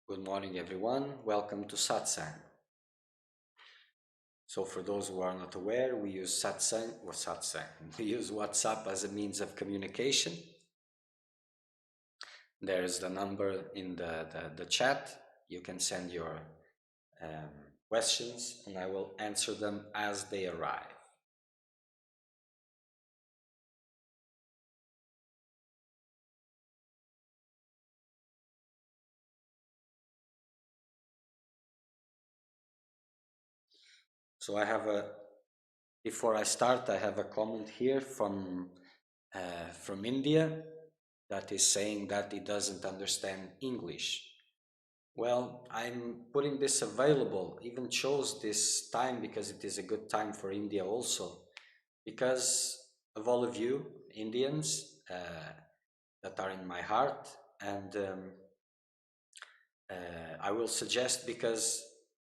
Good morning, everyone. Welcome to Satsang. So, for those who are not aware, we use Satsang. We use WhatsApp as a means of communication. There's the number in the chat. You can send your questions, and I will answer them as they arrive. So before I start, I have a comment here from India that is saying that he doesn't understand English. Well, I'm putting this available, even chose this time because it is a good time for India also, because of all of you Indians that are in my heart. And I will suggest, because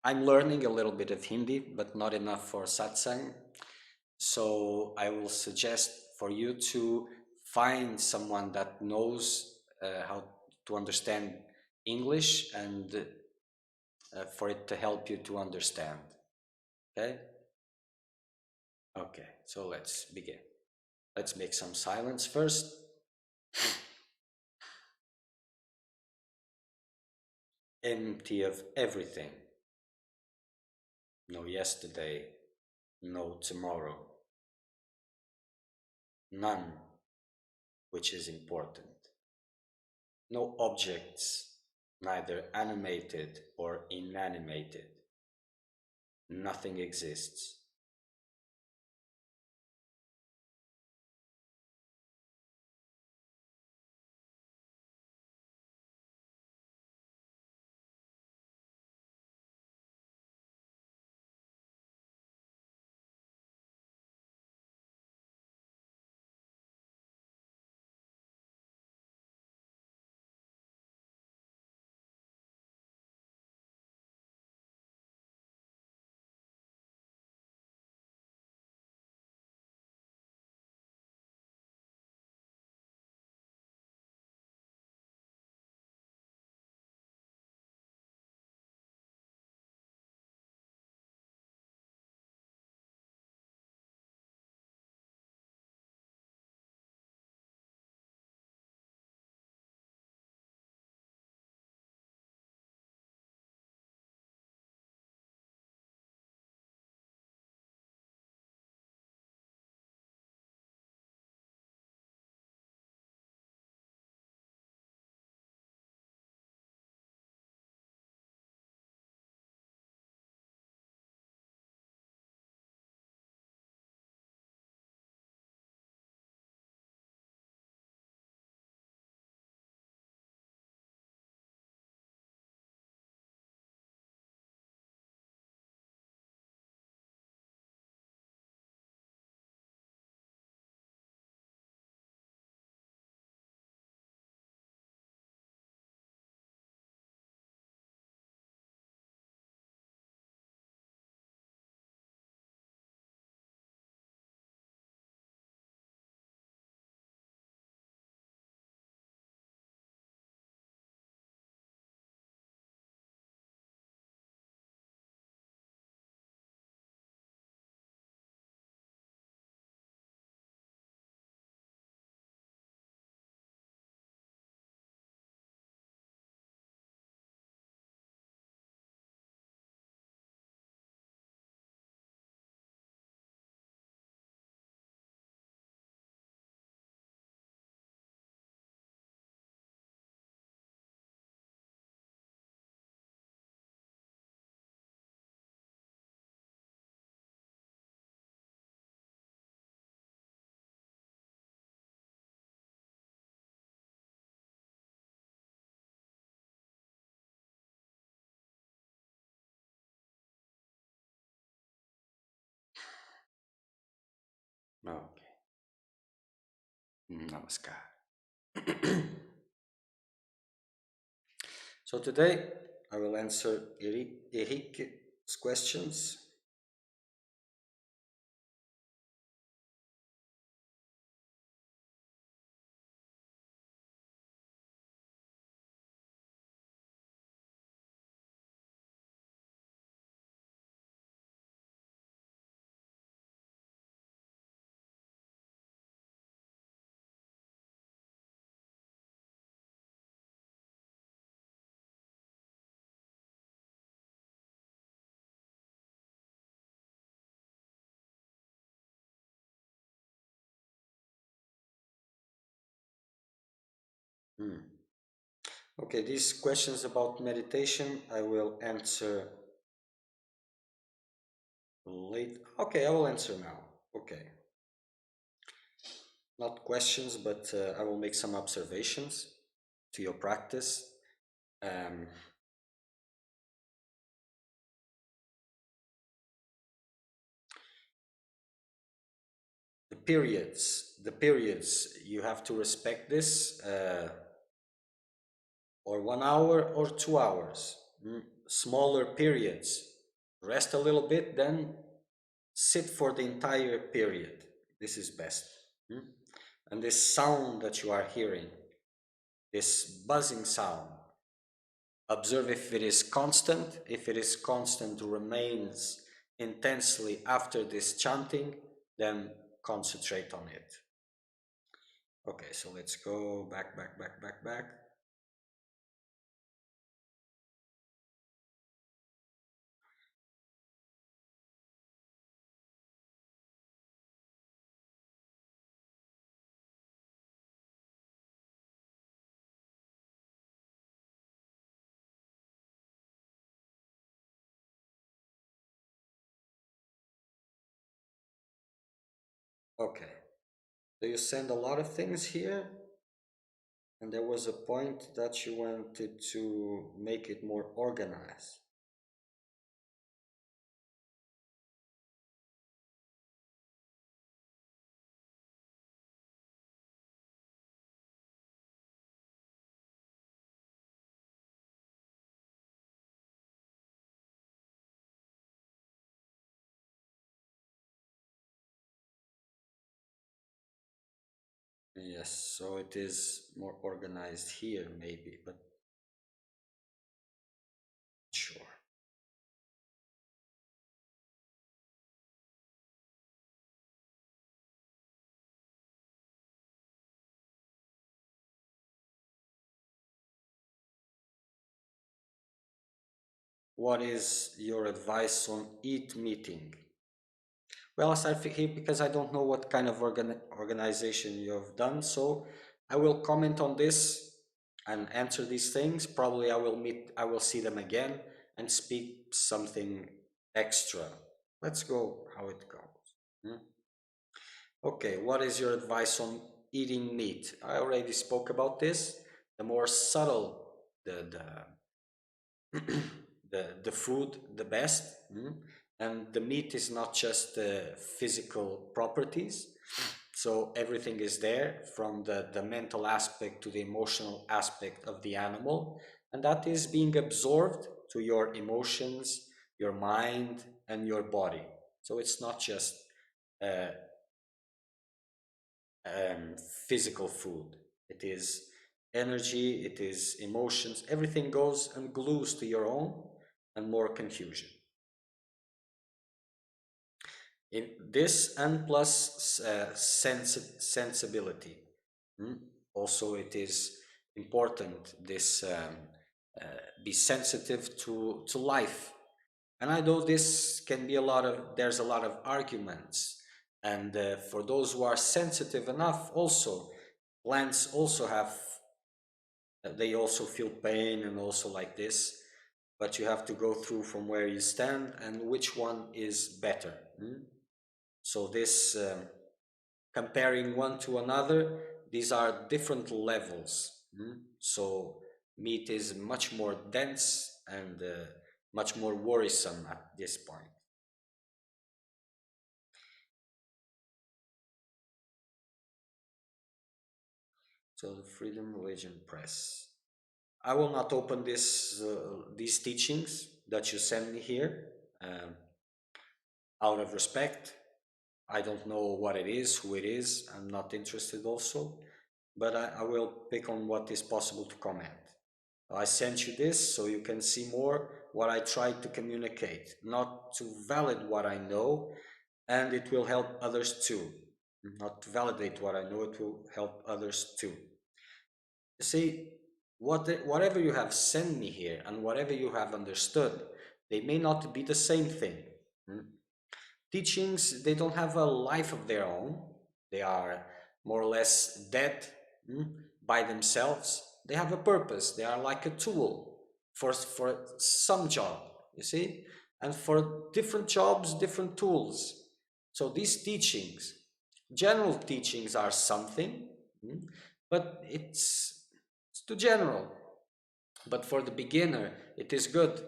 I'm learning a little bit of Hindi, but not enough for satsang. So I will suggest for you to find someone that knows how to understand English and for it to help you to understand. Okay? Okay, so let's begin. Let's make some silence first. Empty of everything. No yesterday, no tomorrow. None which is important. No objects, neither animated or inanimated. Nothing exists. Okay. Namaskar. So today I will answer Eric's questions. Hmm. Okay, these questions about meditation I will answer late. Okay, I will answer now. Okay. Not questions, but I will make some observations to your practice. Um, the periods, you have to respect this, or 1 hour or 2 hours. Smaller periods. Rest a little bit, then sit for the entire period. This is best. Mm? And this sound that you are hearing, this buzzing sound, observe if it is constant. If it is constant, remains intensely after this chanting, then concentrate on it. Okay, so let's go back. Okay, so you send a lot of things here, and there was a point that you wanted to make it more organized. Yes, so it is more organized here, maybe, but sure. What is your advice on eat meeting? Well, I start here because I don't know what kind of organization you have done, so I will comment on this and answer these things. Probably I will see them again and speak something extra. Let's go how it goes. Hmm? Okay, what is your advice on eating meat? I already spoke about this. The more subtle the food, the best. And the meat is not just the physical properties. So everything is there, from the mental aspect to the emotional aspect of the animal. And that is being absorbed to your emotions, your mind, and your body. So it's not just uh, physical food. It is energy, it is emotions, everything goes and glues to your own, and more confusion. In this, and plus sensibility. Also, it is important this be sensitive to life. And I know this can be there's a lot of arguments. And for those who are sensitive enough, also, plants also have, they also feel pain and also like this. But you have to go through from where you stand and which one is better. So this, comparing one to another, these are different levels. So meat is much more dense and much more worrisome at this point. So the Freedom Religion Press. I will not open these teachings that you send me here, um, out of respect. I don't know what it is, who it is. I'm not interested also, but I will pick on what is possible to comment. I sent you this so you can see more what I try to communicate, not to validate what I know, and it will help others too. Not to validate what I know, it will help others too. You see, whatever you have sent me here and whatever you have understood, they may not be the same thing. Teachings, they don't have a life of their own. They are more or less dead. by themselves. They have a purpose. They are like a tool for some job, you see? And for different jobs, different tools. So these teachings, general teachings are something, but it's too general. But for the beginner, it is good.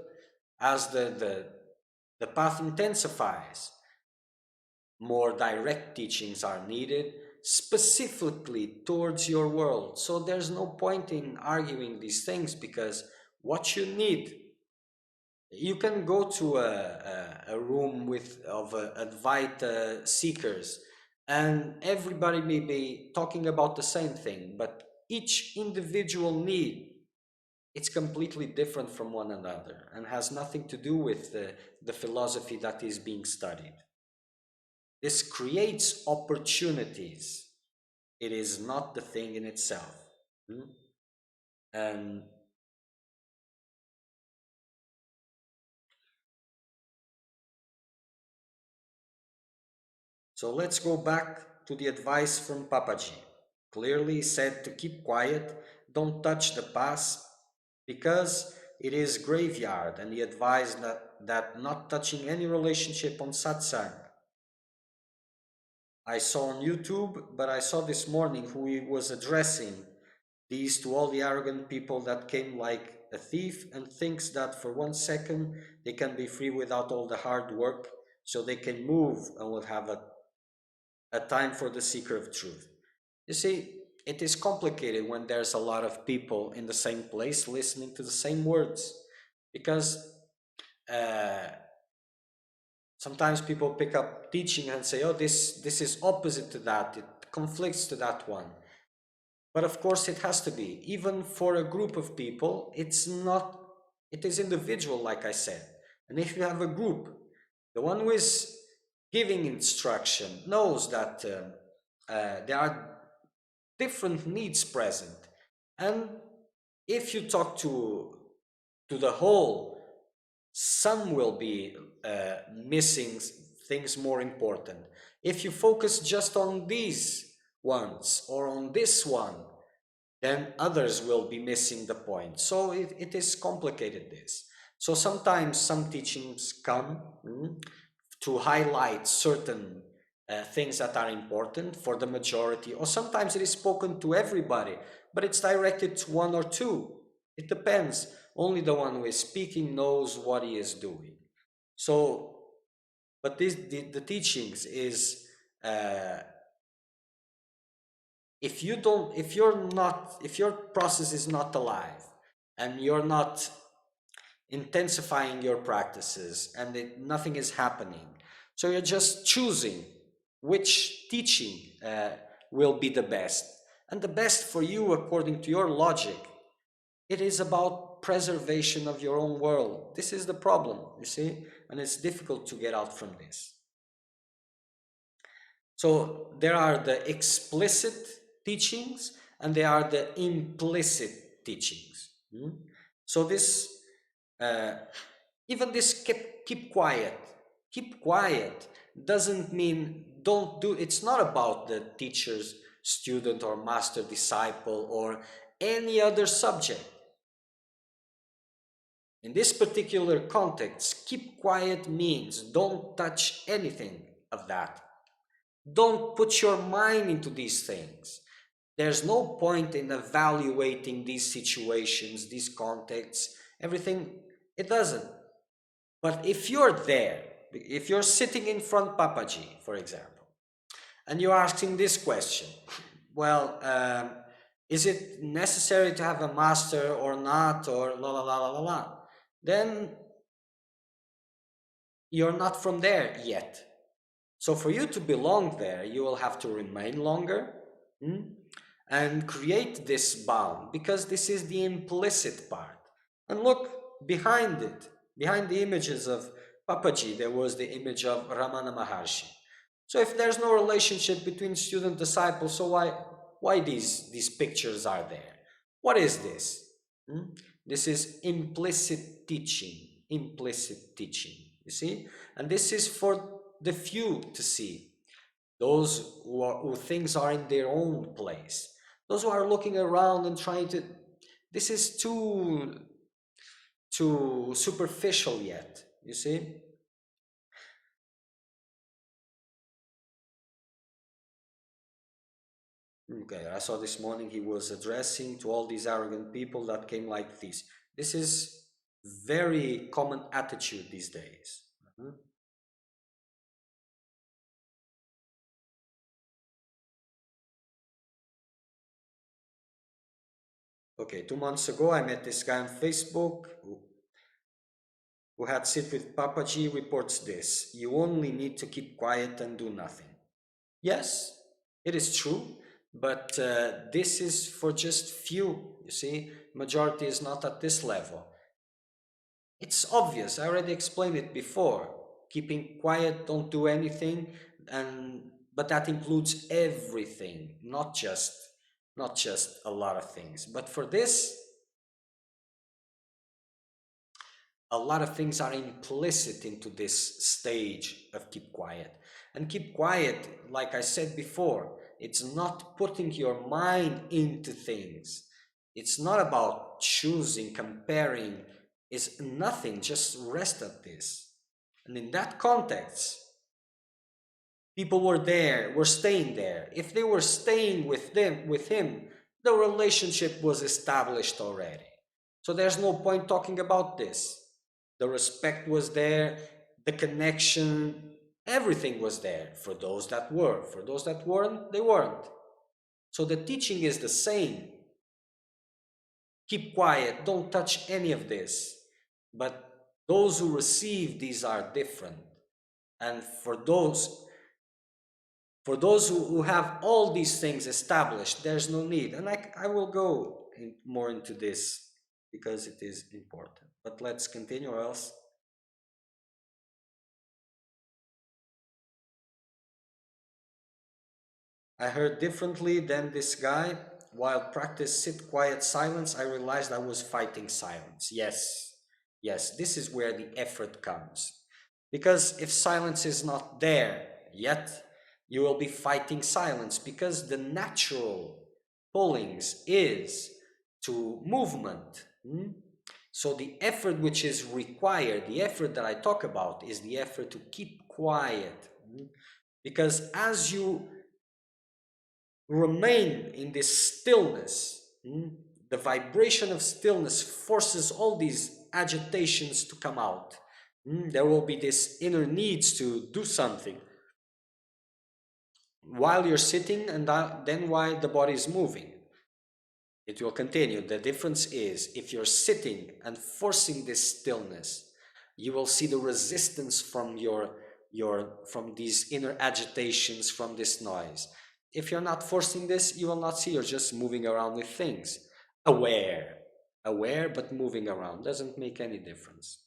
As the path intensifies, more direct teachings are needed specifically towards your world. So there's no point in arguing these things, because what you need, you can go to a room with of Advaita seekers, and everybody may be talking about the same thing, but each individual need, it's completely different from one another and has nothing to do with the philosophy that is being studied. This creates opportunities. It is not the thing in itself. And so let's go back to the advice from Papaji. Clearly said to keep quiet, don't touch the past, because it is graveyard, and he advised that not touching any relationship on satsang. I saw on YouTube, but I saw this morning who he was addressing these to all the arrogant people that came like a thief and thinks that for 1 second they can be free without all the hard work, so they can move and will have a time for the seeker of truth. You see, it is complicated when there's a lot of people in the same place listening to the same words, because uh, sometimes people pick up teaching and say, oh, this is opposite to that, it conflicts to that one. But of course it has to be. Even for a group of people, it's not, it is individual, like I said. And if you have a group, the one who is giving instruction knows that there are different needs present. And if you talk to the whole, some will be missing things more important. If you focus just on these ones or on this one, then others will be missing the point. So it is complicated, this. So sometimes some teachings come to highlight certain things that are important for the majority, or sometimes it is spoken to everybody, but it's directed to one or two. It depends. Only the one who is speaking knows what he is doing. So, but the teachings is, if you don't, if you're not, if your process is not alive and you're not intensifying your practices and nothing is happening, so you're just choosing which teaching will be the best, and the best for you according to your logic, it is about preservation of your own world. This is the problem, you see, and it's difficult to get out from this. So there are the explicit teachings and there are the implicit teachings. So this, even this keep quiet doesn't mean don't do. It's not about the teacher's student or master disciple or any other subject. In this particular context, keep quiet means don't touch anything of that. Don't put your mind into these things. There's no point in evaluating these situations, these contexts, everything. It doesn't. But if you're there, if you're sitting in front Papaji, for example, and you're asking this question, well, is it necessary to have a master or not, or la la la la la la, then you're not from there yet. So for you to belong there, you will have to remain longer and create this bound, because this is the implicit part. And look, behind it, behind the images of Papaji, there was the image of Ramana Maharshi. So if there's no relationship between student disciple, so why these pictures are there? What is this? This is implicit teaching, you see? And this is for the few to see, those who things are in their own place. Those who are looking around and trying to, this is too superficial yet, you see? Okay, I saw this morning he was addressing to all these arrogant people that came like this. This is very common attitude these days. Mhm. Okay, 2 months ago I met this guy on Facebook who had sit with Papaji reports this. You only need to keep quiet and do nothing. Yes, it is true, but this is for just few, you see. Majority is not at this level. It's obvious, I already explained it before. Keeping quiet, don't do anything, and but that includes everything, not just a lot of things. But for this, a lot of things are implicit into this stage of keep quiet. And keep quiet, like I said before, it's not putting your mind into things. It's not about choosing, comparing, it's nothing, just rest at this. And in that context, people were staying there. If they were staying with him, the relationship was established already. So there's no point talking about this. The respect was there, the connection, everything was there for those that were. For those that weren't, they weren't. So the teaching is the same. Keep quiet, don't touch any of this. But those who receive these are different. And for those who have all these things established, there's no need. And I will go more into this because it is important. But let's continue, or else. I heard differently than this guy. While practice sit quiet silence, I realized I was fighting silence. Yes, yes, this is where the effort comes. Because if silence is not there yet, you will be fighting silence because the natural pullings is to movement. So the effort which is required, the effort that I talk about, is the effort to keep quiet. Because as you remain in this stillness, the vibration of stillness forces all these agitations to come out. There will be this inner needs to do something while you're sitting, and then while the body is moving. It will continue. The difference is if you're sitting and forcing this stillness, you will see the resistance from from these inner agitations, from this noise. If you're not forcing this, you will not see. You're just moving around with things. Aware, but moving around doesn't make any difference.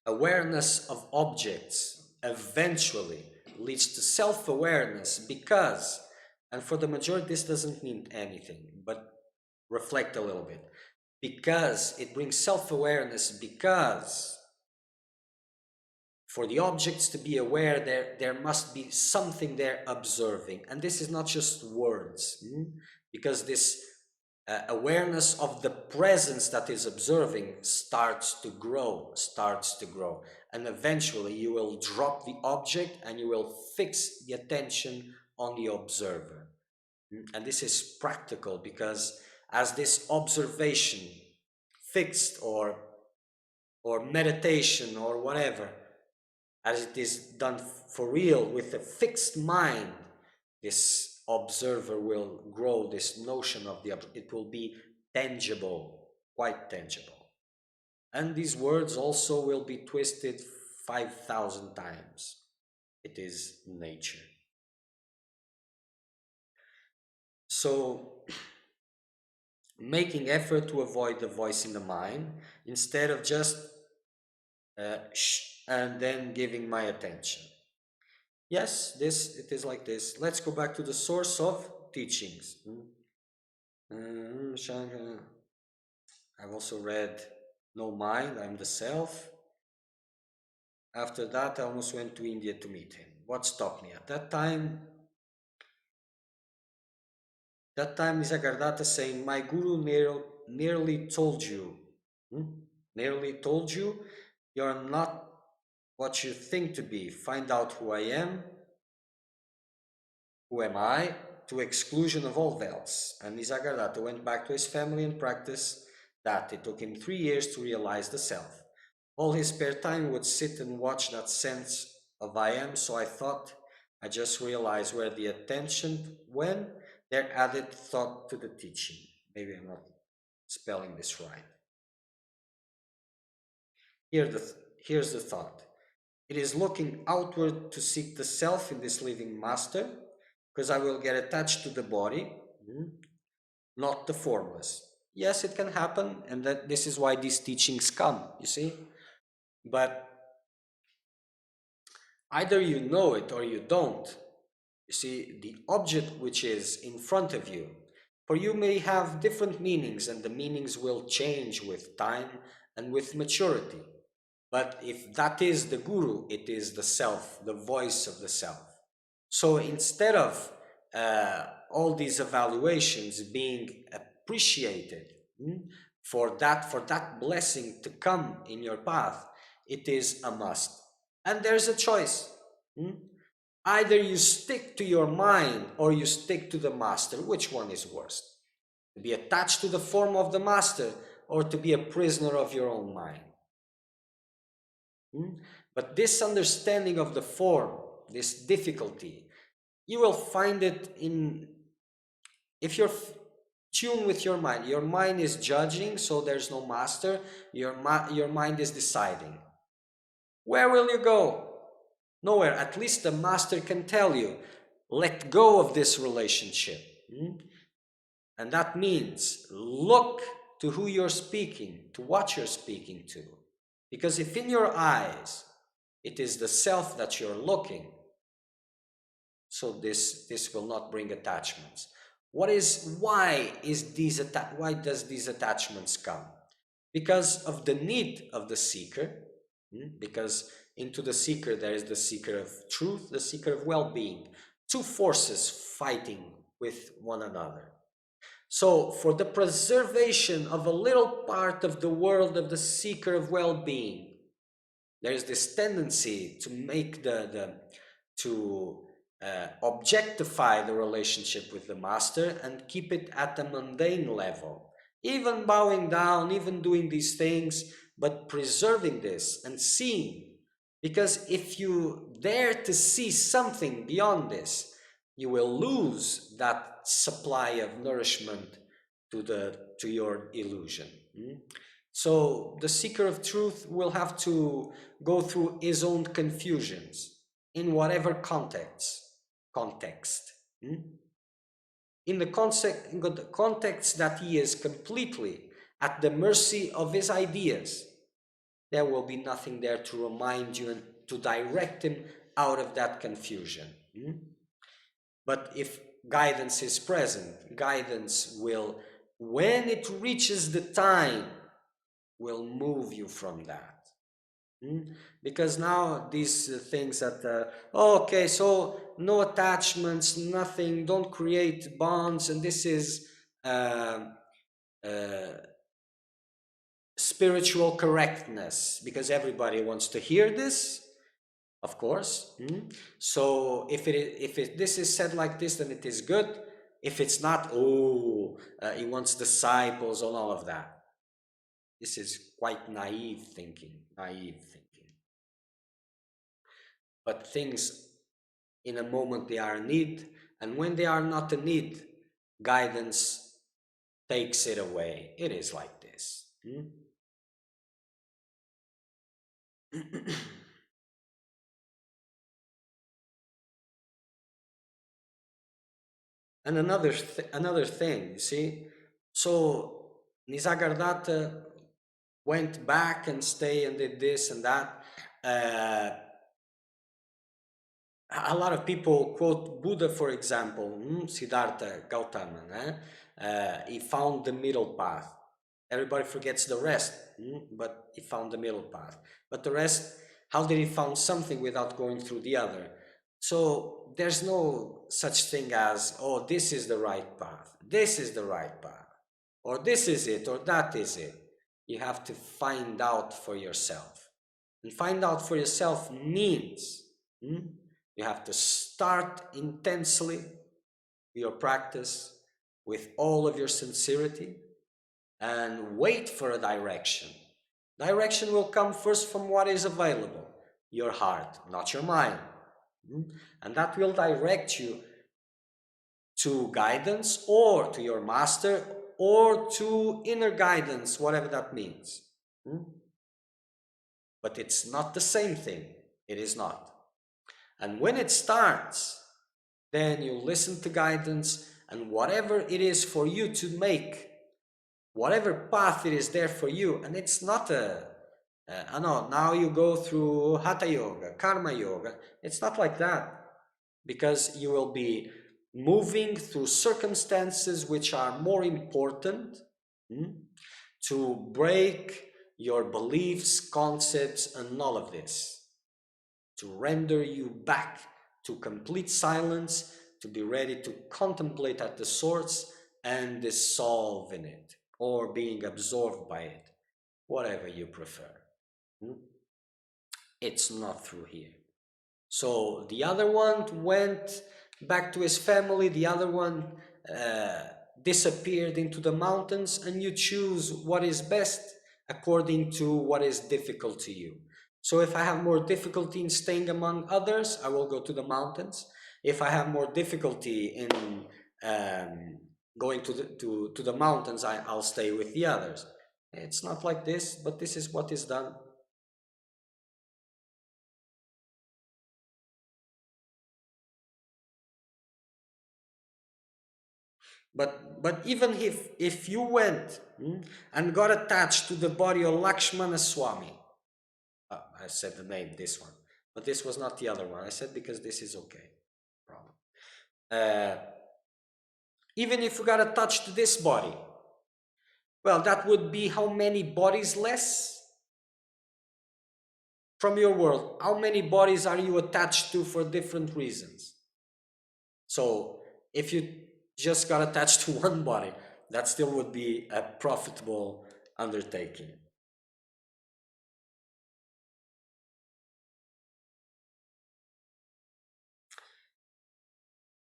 Awareness of objects eventually leads to self-awareness because, and for the majority this doesn't mean anything, but reflect a little bit, because it brings self-awareness, because for the objects to be aware, there must be something they're observing. And this is not just words, because this awareness of the presence that is observing starts to grow. And eventually you will drop the object and you will fix the attention on the observer. And this is practical because as this observation, fixed or meditation or whatever, as it is done for real with a fixed mind, this observer will grow this notion of it will be tangible, quite tangible. And these words also will be twisted 5,000 times. It is nature. So, making effort to avoid the voice in the mind instead of just shh and then giving my attention. Yes, it is like this. Let's go back to the source of teachings. I've also read No Mind, I'm the Self. After that, I almost went to India to meet him. What stopped me? At that time, That time Nisargadatta saying, my guru nearly told you, hmm? Nearly told you, you're not what you think to be. Find out who I am, who am I, to exclusion of all else. And Nisargadatta went back to his family and practiced that. It took him 3 years to realize the self. All his spare time would sit and watch that sense of I am, so I thought I just realized where the attention went, there added thought to the teaching. Maybe I'm not spelling this right. Here the, here's the thought. It is looking outward to seek the self in this living master, because I will get attached to the body, not the formless. Yes, it can happen, and that this is why these teachings come, you see? But either you know it or you don't. You see, the object which is in front of you, for you may have different meanings, and the meanings will change with time and with maturity. But if that is the guru, it is the self, the voice of the self. So instead of all these evaluations being appreciated for that blessing to come in your path, it is a must. And there's a choice. Either you stick to your mind or you stick to the master. Which one is worse? To be attached to the form of the master or to be a prisoner of your own mind? But this understanding of the form, this difficulty, you will find it in, if you're tuned with your mind is judging, so there's no master, your mind is deciding. Where will you go? Nowhere. At least the master can tell you, let go of this relationship. And that means look to who you're speaking, to what you're speaking to. Because if in your eyes it is the self that you're looking, so this will not bring attachments. Why does these attachments come? Because of the need of the seeker, because into the seeker there is the seeker of truth, the seeker of well-being, two forces fighting with one another. So for the preservation of a little part of the world of the seeker of well-being, there is this tendency to make objectify the relationship with the master and keep it at a mundane level, even bowing down, even doing these things, but preserving this and seeing. Because if you dare to see something beyond this, you will lose that supply of nourishment to your illusion. So the seeker of truth will have to go through his own confusions in whatever context. In the context that he is completely at the mercy of his ideas, there will be nothing there to remind you and to direct him out of that confusion. But if guidance is present, guidance will, when it reaches the time, will move you from that. Because now these things that, okay, so no attachments, nothing, don't create bonds, and this is spiritual correctness, because everybody wants to hear this, of course. So if this is said like this, then it is good. If it's not, he wants disciples and all of that. This is quite naive thinking. But things in a moment they are a need, and when they are not a need, guidance takes it away. It is like this. And another thing, you see, so Nisargadatta went back and stayed and did this and that. A lot of people quote Buddha, for example, Siddhartha Gautama. He found the middle path. Everybody forgets the rest, but he found the middle path. But the rest, how did he found something without going through the other? So there's no such thing as, oh, this is the right path, this is the right path, or this is it, or that is it. You have to find out for yourself. And find out for yourself means you have to start intensely your practice with all of your sincerity and wait for a direction. Direction will come first from what is available, your heart, not your mind. And that will direct you to guidance or to your master or to inner guidance, whatever that means. But it's not the same thing. It is not. And when it starts, then you listen to guidance, and whatever it is for you to make, whatever path it is there for you, and it's not I know, now you go through Hatha Yoga, Karma Yoga. It's not like that, because you will be moving through circumstances which are more important to break your beliefs, concepts, and all of this, to render you back to complete silence, to be ready to contemplate at the source and dissolve in it, or being absorbed by it, whatever you prefer. It's not through here. So the other one went back to his family, the other one disappeared into the mountains, and you choose what is best according to what is difficult to you. So if I have more difficulty in staying among others, I will go to the mountains. If I have more difficulty in going to the mountains, I'll stay with the others. It's not like this, but this is what is done. But even if you went and got attached to the body of Lakshmana Swami, I said the name, this one, but this was not the other one. I said because this is okay. Problem. Even if you got attached to this body, well, that would be how many bodies less from your world? How many bodies are you attached to for different reasons? So if you just got attached to one body, that still would be a profitable undertaking.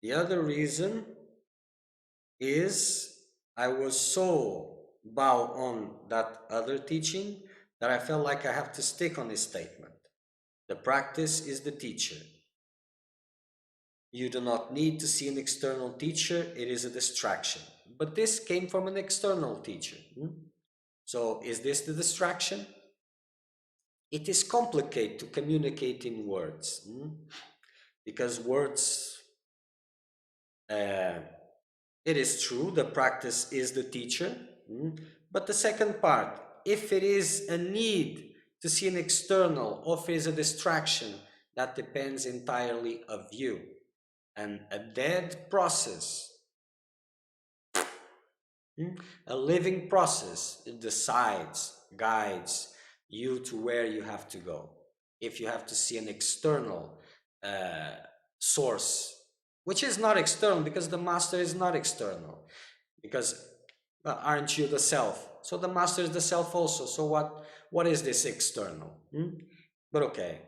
The other reason is I was so bow on that other teaching that I felt like I have to stick on this statement. The practice is the teacher. You do not need to see an external teacher, it is a distraction. But this came from an external teacher. So is this the distraction? It is complicated to communicate in words, because words, it is true, the practice is the teacher, but the second part, if it is a need to see an external or if it is a distraction, that depends entirely of you. And a dead process, a living process, decides, guides you to where you have to go. If you have to see an external source, which is not external, because the master is not external, because aren't you the self? So the master is the self also. So what is this external? But okay,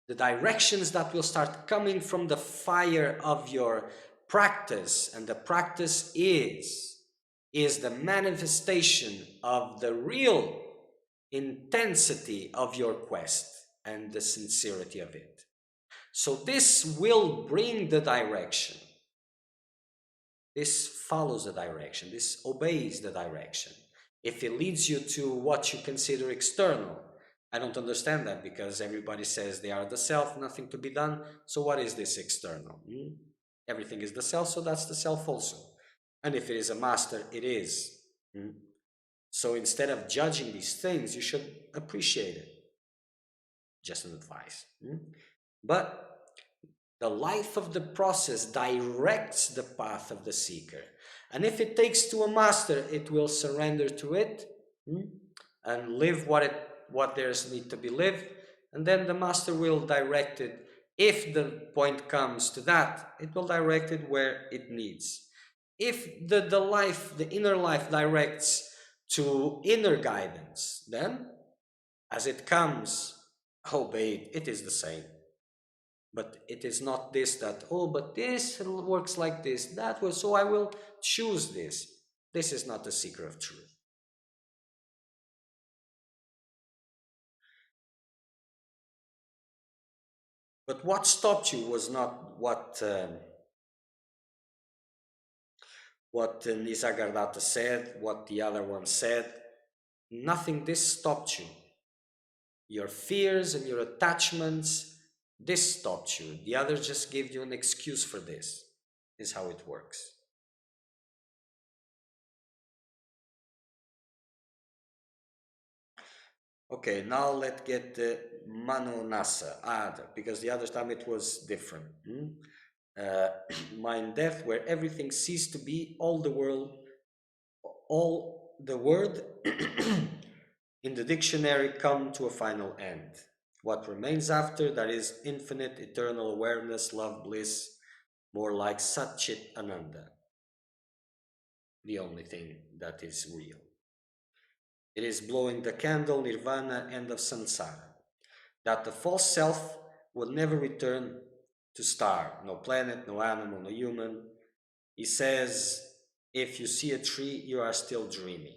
the directions that will start coming from the fire of your practice, and the practice is the manifestation of the real intensity of your quest and the sincerity of it. So this will bring the direction. This follows the direction. This obeys the direction. If it leads you to what you consider external, I don't understand that, because everybody says they are the self, nothing to be done. So what is this external? Everything is the self, so that's the self also. And if it is a master, it is. So instead of judging these things, you should appreciate it. Just an advice. But the life of the process directs the path of the seeker. And if it takes to a master, it will surrender to it and live what there's need to be lived. And then the master will direct it If the point comes to that, it will direct it where it needs. If the life, the inner life directs to inner guidance, then as it comes, obey it. It is the same. But it is not this that, oh, but this works like this, that was, so I will choose this. This is not the seeker of truth. But what stopped you was not what Nisargadatta said, what the other one said. Nothing this stopped you. Your fears and your attachments, this stopped you. The other just gave you an excuse for this, is how it works. Okay, now let's get the Manonasa, because the other time it was different. Mind death, where everything ceased to be, all the word in the dictionary come to a final end. What remains after, that is infinite, eternal awareness, love, bliss, more like Satchit Ananda, the only thing that is real. It is blowing the candle, nirvana, end of samsara. That the false self will never return to star, no planet, no animal, no human. He says, if you see a tree, you are still dreaming.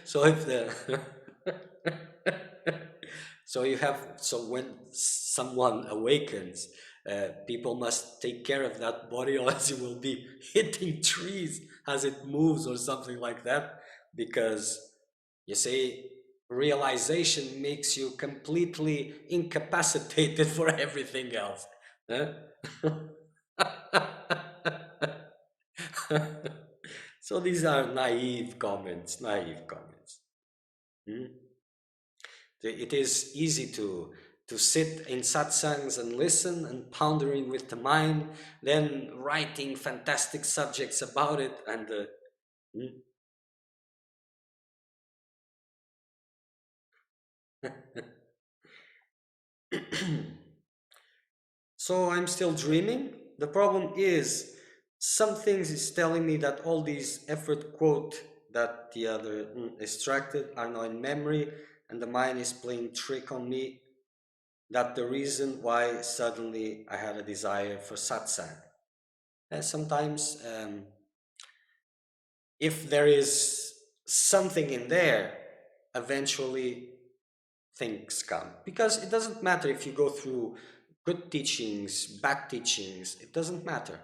So if the so when someone awakens, people must take care of that body, or else it will be hitting trees as it moves or something like that, because you see, realization makes you completely incapacitated for everything else. Huh? So these are naive comments, naive comments. Hmm? It is easy to sit in satsangs and listen and pondering with the mind, then writing fantastic subjects about it, and so I'm still dreaming. The problem is, some things is telling me that all these effort quote that the other extracted are now in memory, and the mind is playing trick on me. That the reason why suddenly I had a desire for satsang. And sometimes, if there is something in there, eventually things come. Because it doesn't matter if you go through good teachings, bad teachings, it doesn't matter.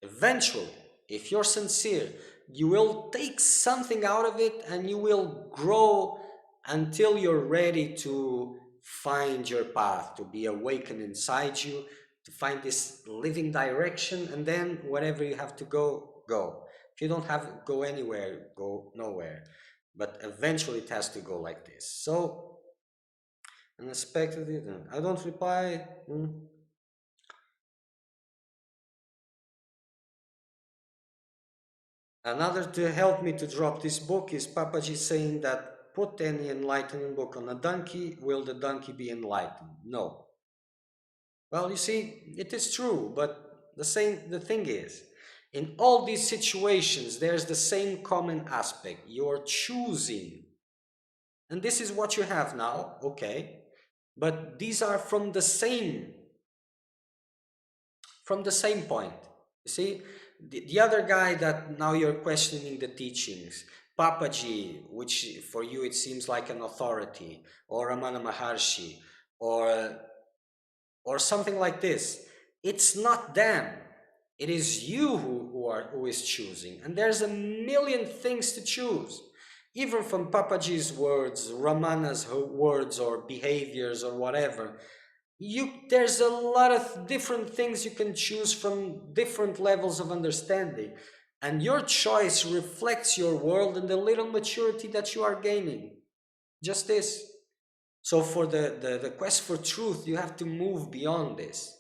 Eventually, if you're sincere, you will take something out of it and you will grow until you're ready to find your path, to be awakened inside you, to find this living direction, and then wherever you have to go, go. If you don't have to go anywhere, go nowhere. But eventually it has to go like this. So, unexpectedly, I don't reply. Another to help me to drop this book is Papaji saying that put any enlightenment book on a donkey, will the donkey be enlightened? No. Well, you see, it is true, but the thing is, in all these situations, there's the same common aspect. You're choosing. And this is what you have now, okay? But these are from the same point. You see, the other guy that now you're questioning the teachings, Papaji, which for you it seems like an authority, or Ramana Maharshi, or or something like this. It's not them. It is you who is choosing, and there's a million things to choose. Even from Papaji's words, Ramana's words, or behaviors, or whatever, there's a lot of different things you can choose from different levels of understanding, and your choice reflects your world and the little maturity that you are gaining. Just this. So for the quest for truth, you have to move beyond this.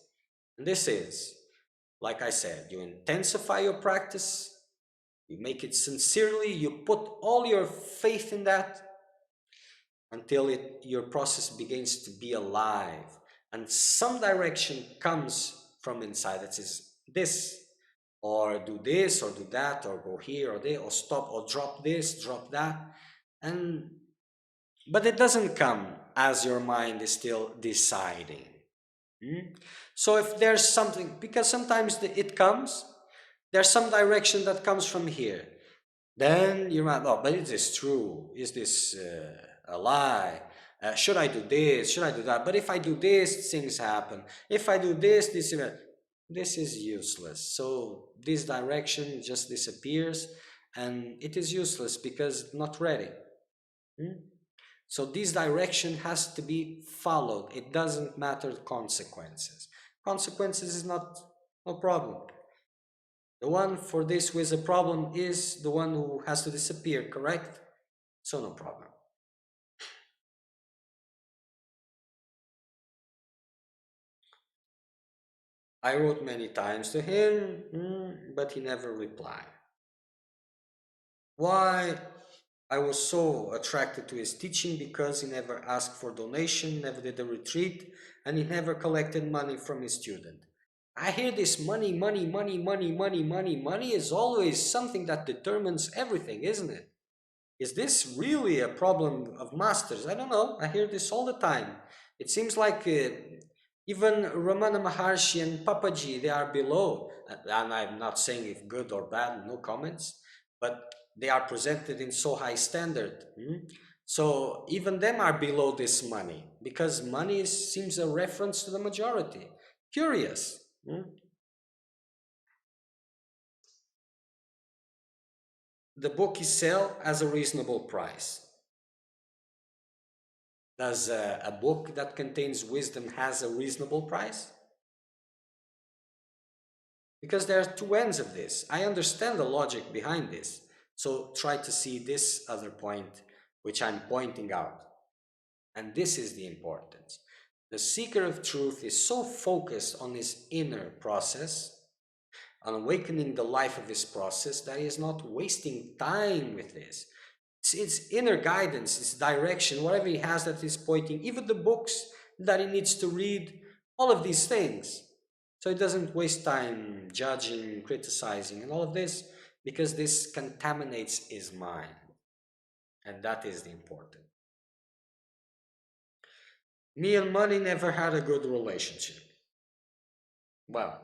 And this is, like I said, you intensify your practice, you make it sincerely, you put all your faith in that until your process begins to be alive. And some direction comes from inside that says this, or do this, or do that, or go here, or there, or stop, or drop this, drop that. And but it doesn't come as your mind is still deciding. Hmm? So if there's something, because sometimes it comes, there's some direction that comes from here. Then you might, oh, but is this true? Is this a lie? Should I do this? Should I do that? But if I do this, things happen. If I do this, this is useless. So this direction just disappears and it is useless because not ready. Hmm? So this direction has to be followed. It doesn't matter the consequences. Consequences is not no problem. The one for this with a problem is the one who has to disappear, correct? So no problem. I wrote many times to him, but he never replied. Why? I was so attracted to his teaching because he never asked for donation, never did a retreat, and he never collected money from his student. I hear this money, money, money, money, money, money. Money is always something that determines everything, isn't it? Is this really a problem of masters? I don't know. I hear this all the time. It seems like even Ramana Maharshi and Papaji, they are below. And I'm not saying if good or bad, no comments, but they are presented in so high standard. So even them are below this money because money seems a reference to the majority. Curious. The book is sell as a reasonable price. Does a book that contains wisdom has a reasonable price? Because there are two ends of this. I understand the logic behind this. So try to see this other point, which I'm pointing out. And this is the importance. The seeker of truth is so focused on his inner process, on awakening the life of his process, that he is not wasting time with this. It's inner guidance, it's direction, whatever he has that is pointing, even the books that he needs to read, all of these things. So he doesn't waste time judging, criticizing, and all of this, because this contaminates his mind. And that is the important. Me and money never had a good relationship. Well,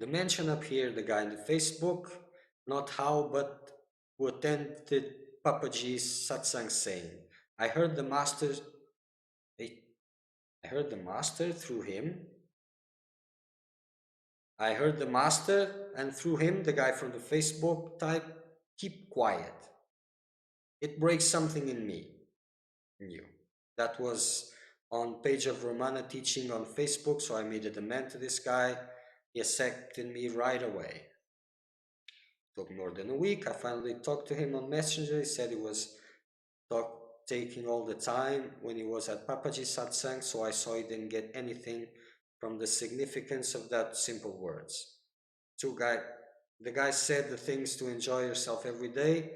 the mention up here, the guy in the Facebook, not how, but who attended Papaji's satsang saying, I heard the master, I heard the master through him. I heard the master, and through him, the guy from the Facebook type, keep quiet. It breaks something in me, in you. That was on page of Romana teaching on Facebook, so I made a demand to this guy. He accepted me right away. Took more than a week. I finally talked to him on Messenger. He said he was taking all the time when he was at Papaji satsang, so I saw he didn't get anything from the significance of that simple words. The guy said the things to enjoy yourself every day.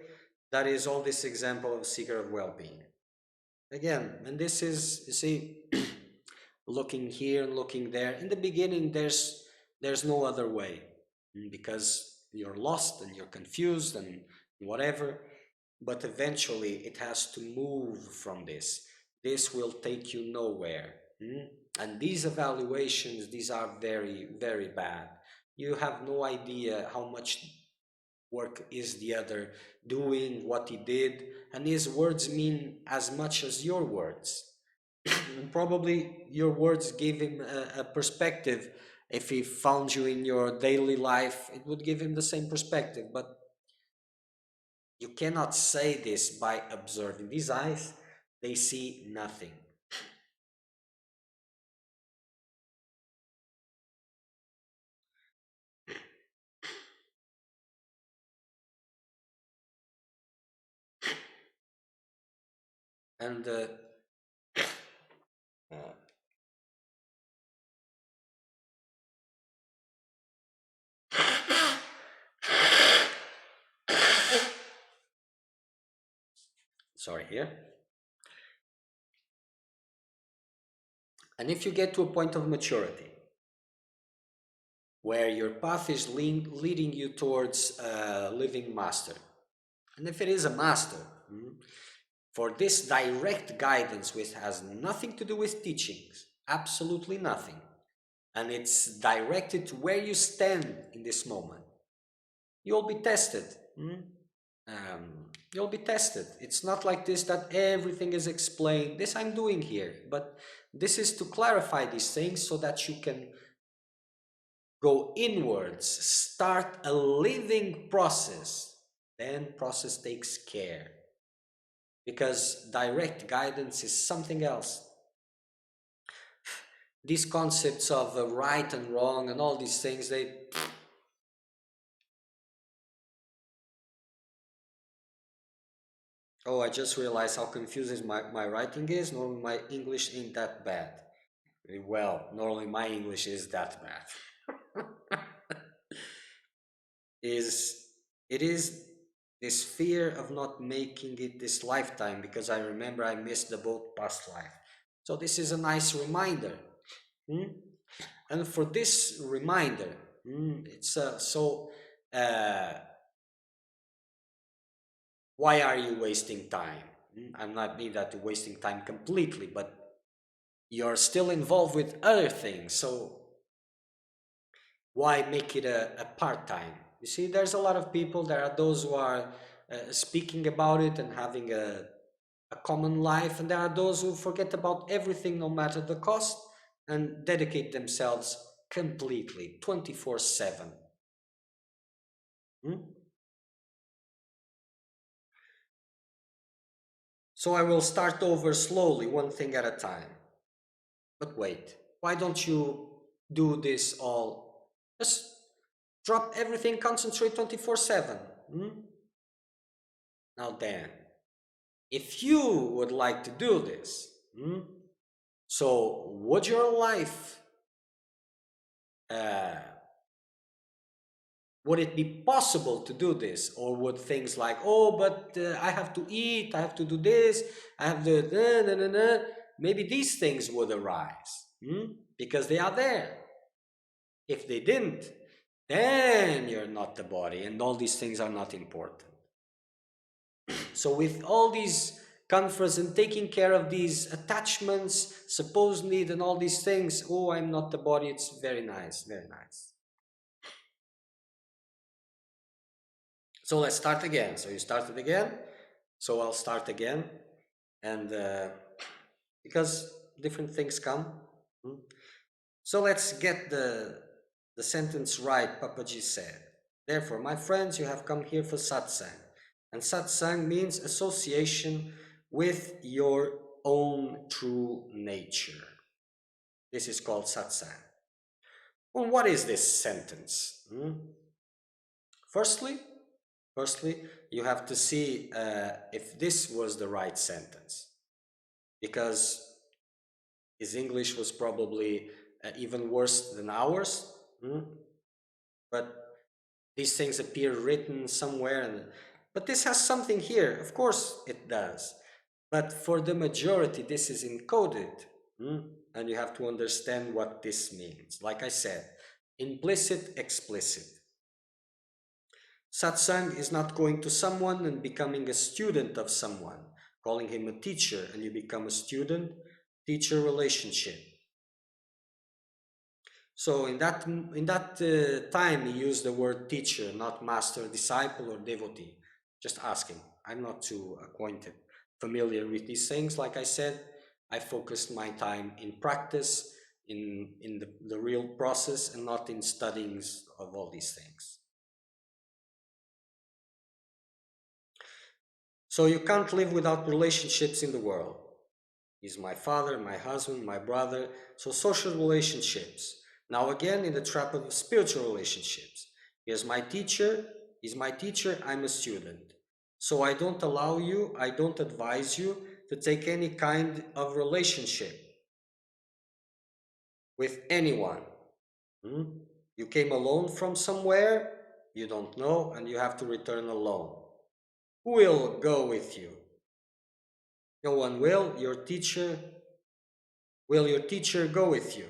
That is all this example of seeker of well-being. Again, and this is, you see, looking here and looking there. In the beginning, there's no other way because you're lost and you're confused and whatever. But eventually, it has to move from this. This will take you nowhere. And these evaluations, these are very, very bad. You have no idea how much work is the other doing, what he did, and his words mean as much as your words. And probably your words gave him a perspective. If he found you in your daily life, it would give him the same perspective. But you cannot say this by observing. These eyes, they see nothing. And uh, sorry here. And if you get to a point of maturity where your path is leading you towards a living master, and if it is a master, for this direct guidance, which has nothing to do with teachings, absolutely nothing, and it's directed to where you stand in this moment, you'll be tested. You'll be tested. It's not like this that everything is explained. This I'm doing here, but this is to clarify these things so that you can go inwards, start a living process. Then process takes care, because direct guidance is something else. These concepts of right and wrong and all these things, they... Oh, I just realized how confusing my writing is. Normally my English ain't that bad. Well, normally my English is that bad. is It is this fear of not making it this lifetime, because I remember I missed the boat past life. So this is a nice reminder. And for this reminder, it's uh, why are you wasting time? I'm not mean that you're wasting time completely, but you're still involved with other things. So why make it a part-time? You see, there's a lot of people. There are those who are speaking about it and having a common life, and there are those who forget about everything, no matter the cost, and dedicate themselves completely 24/7. So I will start over slowly, one thing at a time. But wait, why don't you do this all? Just drop everything, concentrate 24/7. Now then, if you would like to do this, so would your life, uh, would it be possible to do this? Or would things like, oh, but I have to eat, I have to do this, I have to, maybe these things would arise, because they are there. If they didn't, then you're not the body, and all these things are not important. So with all these comforts and taking care of these attachments, supposed need, and all these things, oh, I'm not the body, it's very nice, very nice. So let's start again. So you started again, so I'll start again, and because different things come. So let's get the sentence right. Papaji said, therefore, my friends, you have come here for satsang. And satsang means association with your own true nature. This is called satsang. Well, what is this sentence? Firstly, you have to see if this was the right sentence, because his English was probably even worse than ours. But these things appear written somewhere, but this has something here. Of course it does. But for the majority, this is encoded. And you have to understand what this means. Like I said, implicit, explicit. Satsang is not going to someone and becoming a student of someone, calling him a teacher, and you become a student, teacher relationship. So in that time, he used the word teacher, not master, disciple, or devotee. Just asking. I'm not too familiar with these things. Like I said, I focused my time in practice, in the real process, and not in studyings of all these things. So you can't live without relationships in the world. He's my father, my husband, my brother. So social relationships. Now again, in the trap of spiritual relationships. He's my teacher, I'm a student. So I don't allow you, I don't advise you to take any kind of relationship with anyone. Hmm? You came alone from somewhere, you don't know, and you have to return alone. Who will go with you? No one will. Will your teacher go with you?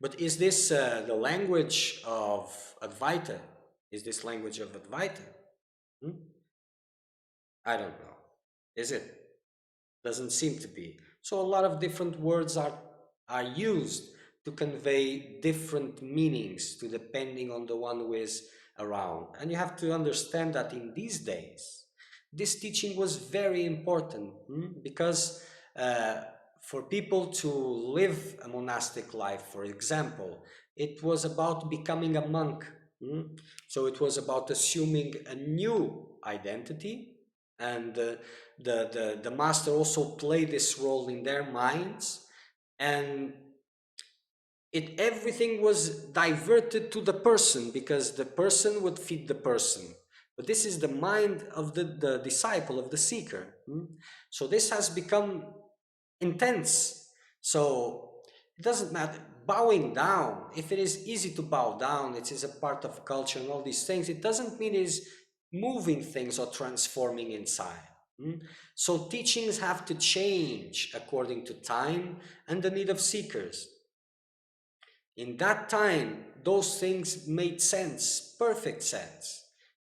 But is this the language of Advaita? Is this language of Advaita? Hmm? I don't know. Is it? Doesn't seem to be. So a lot of different words are used to convey different meanings to depending on the one who is around. And you have to understand that in these days, this teaching was very important because uh, for people to live a monastic life, for example, it was about becoming a monk. So it was about assuming a new identity, and the master also played this role in their minds, and everything was diverted to the person because the person would feed the person. But this is the mind of the disciple, of the seeker. So this has become intense. So it doesn't matter bowing down. If it is easy to bow down, it is a part of culture and all these things, it doesn't mean it is moving things or transforming inside. So teachings have to change according to time and the need of seekers. In that time, those things made sense, perfect sense.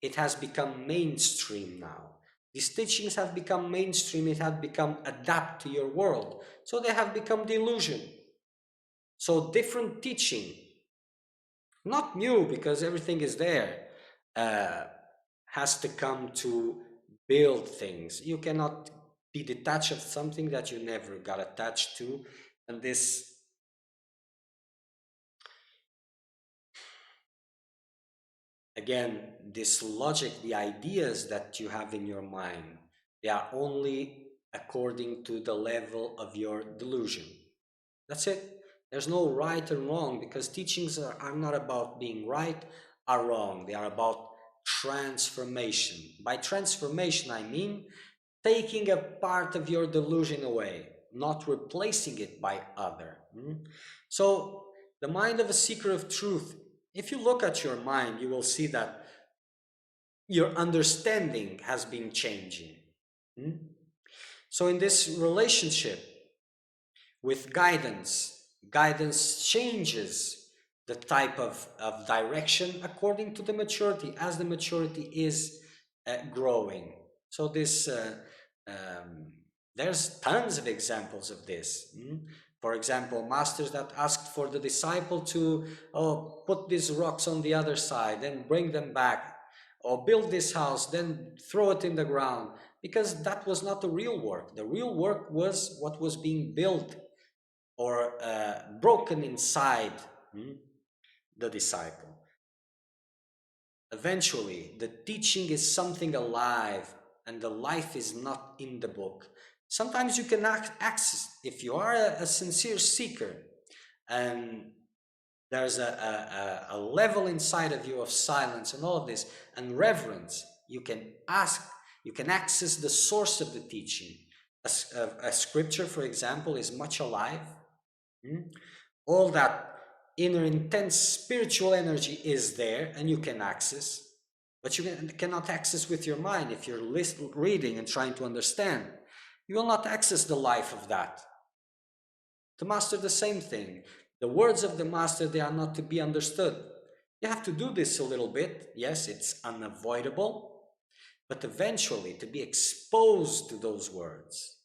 It has become mainstream now. These teachings have become mainstream, it has become adapt to your world. So they have become delusion. So different teaching, not new because everything is there, has to come to build things. You cannot be detached of something that you never got attached to. And this, again, this logic, the ideas that you have in your mind, they are only according to the level of your delusion. That's it. There's no right or wrong because teachings are not about being right or wrong. They are about transformation. By transformation, I mean taking a part of your delusion away, not replacing it by other. So the mind of a seeker of truth, if you look at your mind, you will see that your understanding has been changing. So in this relationship with guidance, guidance changes the type of direction according to the maturity, as the maturity is growing. So this, there's tons of examples of this. For example, masters that asked for the disciple to put these rocks on the other side, then bring them back, or build this house, then throw it in the ground, because that was not the real work. The real work was what was being built or broken inside the disciple. Eventually, the teaching is something alive, and the life is not in the book. Sometimes you can access, if you are a sincere seeker, and there's a level inside of you of silence and all of this, and reverence, you can access the source of the teaching. A scripture, for example, is much alive. All that inner intense spiritual energy is there and you can access, but you cannot access with your mind. If you're reading and trying to understand, you will not access the life of that. The master, the same thing. The words of the master, they are not to be understood. You have to do this a little bit. Yes, it's unavoidable, but eventually to be exposed to those words,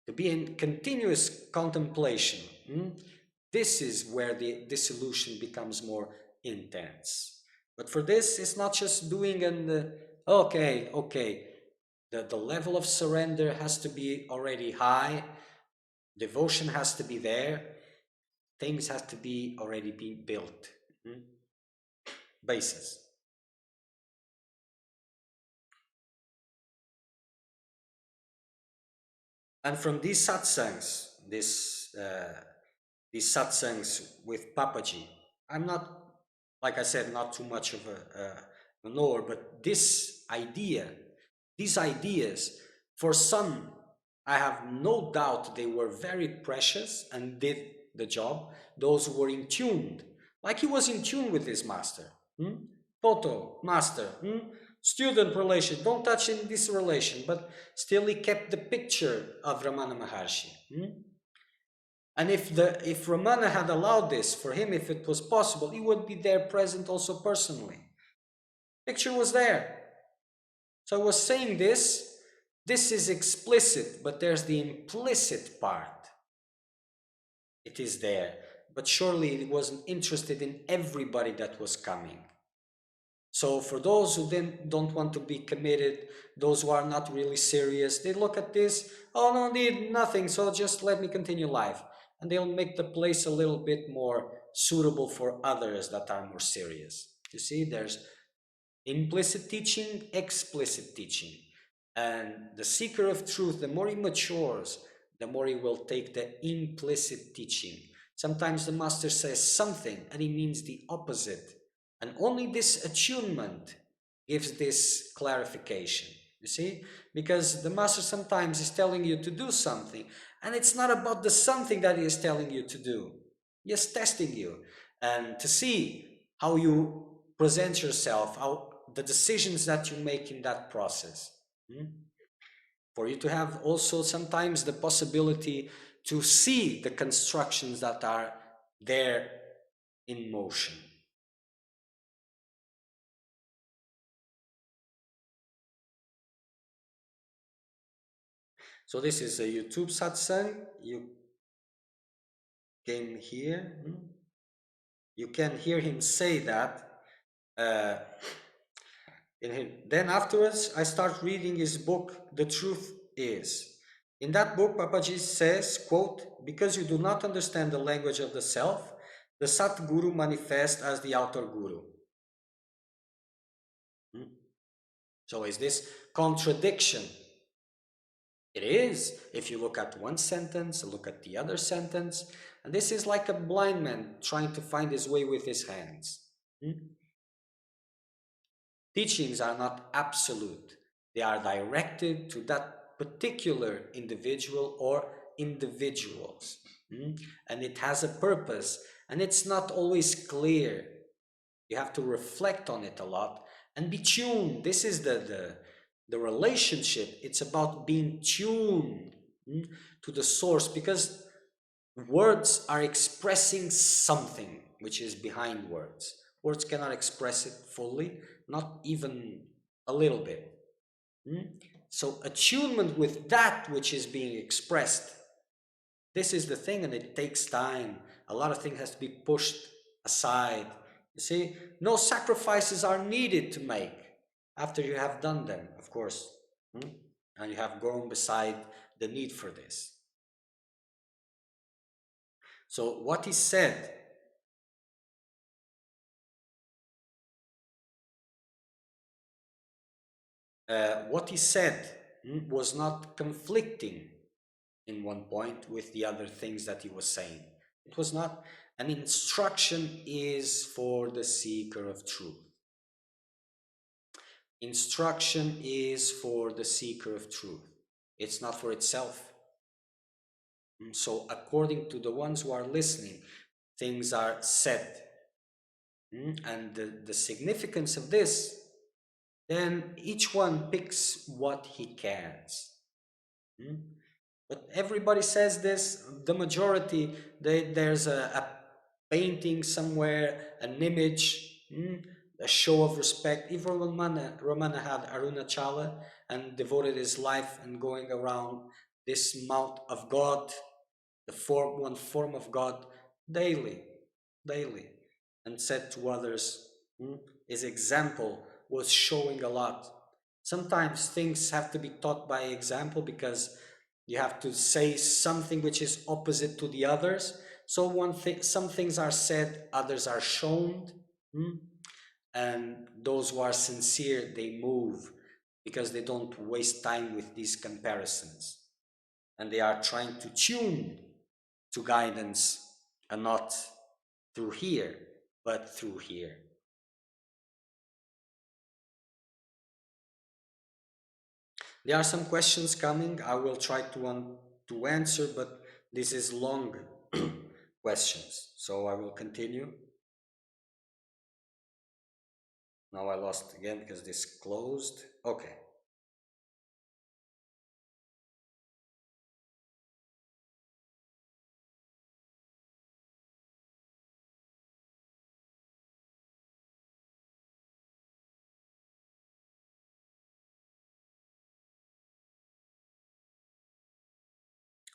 to be in continuous contemplation, this is where the dissolution becomes more intense. But for this, it's not just doing okay. The level of surrender has to be already high. Devotion has to be there. Things have to be already be built. Basis. And from these satsangs, these satsangs with Papaji, I'm not, like I said, not too much of a knower, but these ideas For some, I have no doubt they were very precious and did the job. Those who were in tune, like he was in tune with his master. Photo, master, student relation, don't touch in this relation, but still he kept the picture of Ramana Maharshi. And if Ramana had allowed this for him, if it was possible, he would be there present also personally. Picture was there. So I was saying this is explicit, but there's the implicit part. It is there, but surely it wasn't interested in everybody that was coming. So for those who then don't want to be committed, those who are not really serious, they look at this, oh no, need nothing, so just let me continue life. And they'll make the place a little bit more suitable for others that are more serious. You see, there's implicit teaching, explicit teaching. And the seeker of truth, the more he matures, the more he will take the implicit teaching. Sometimes the master says something and he means the opposite. And only this attunement gives this clarification. You see? Because the master sometimes is telling you to do something, and it's not about the something that he is telling you to do. He is testing you and to see how you present yourself, how the decisions that you make in that process. For you to have also sometimes the possibility to see the constructions that are there in motion. So this is a YouTube satsang. You came here. You can hear him say that. Then afterwards, I start reading his book, The Truth Is. In that book, Papaji says, quote, because you do not understand the language of the self, the Satguru manifests as the outer guru. So is this contradiction? It is. If you look at one sentence, look at the other sentence, and this is like a blind man trying to find his way with his hands. Teachings are not absolute. They are directed to that particular individual or individuals. And it has a purpose, and it's not always clear. You have to reflect on it a lot and be tuned. This is the relationship. It's about being tuned to the source, because words are expressing something which is behind words. Words cannot express it fully, not even a little bit. So attunement with that which is being expressed, this is the thing, and it takes time. A lot of things has to be pushed aside. You see, no sacrifices are needed to make after you have done them, of course. And you have grown beside the need for this. So what he said, was not conflicting in one point with the other things that he was saying. It was not. An instruction is for the seeker of truth. Instruction is for the seeker of truth. It's not for itself. So according to the ones who are listening, things are said. And the significance of this, then each one picks what he cares. But everybody says this, the majority, there's a painting somewhere, an image, a show of respect. Even Ramana had Arunachala and devoted his life and going around this mount of God, one form of God, daily, and said to others, his example was showing a lot. Sometimes things have to be taught by example, because you have to say something which is opposite to the others. So some things are said, others are shown. And those who are sincere, they move, because they don't waste time with these comparisons. And they are trying to tune to guidance, and not through here, but through here. There are some questions coming. I will try to answer, but this is long questions. So I will continue. Now I lost again because this closed. Okay.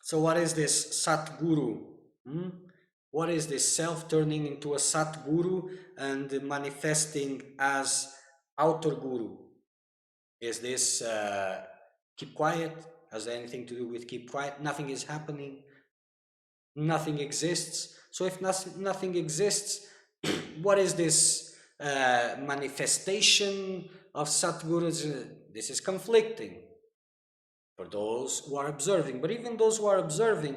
So what is this Satguru? Hmm? What is this self turning into a Satguru and manifesting as outer guru? Is this keep quiet? Has anything to do with keep quiet? Nothing is happening. Nothing exists. So if nothing exists, what is this manifestation of Satgurus? This is conflicting for those who are observing. But even those who are observing,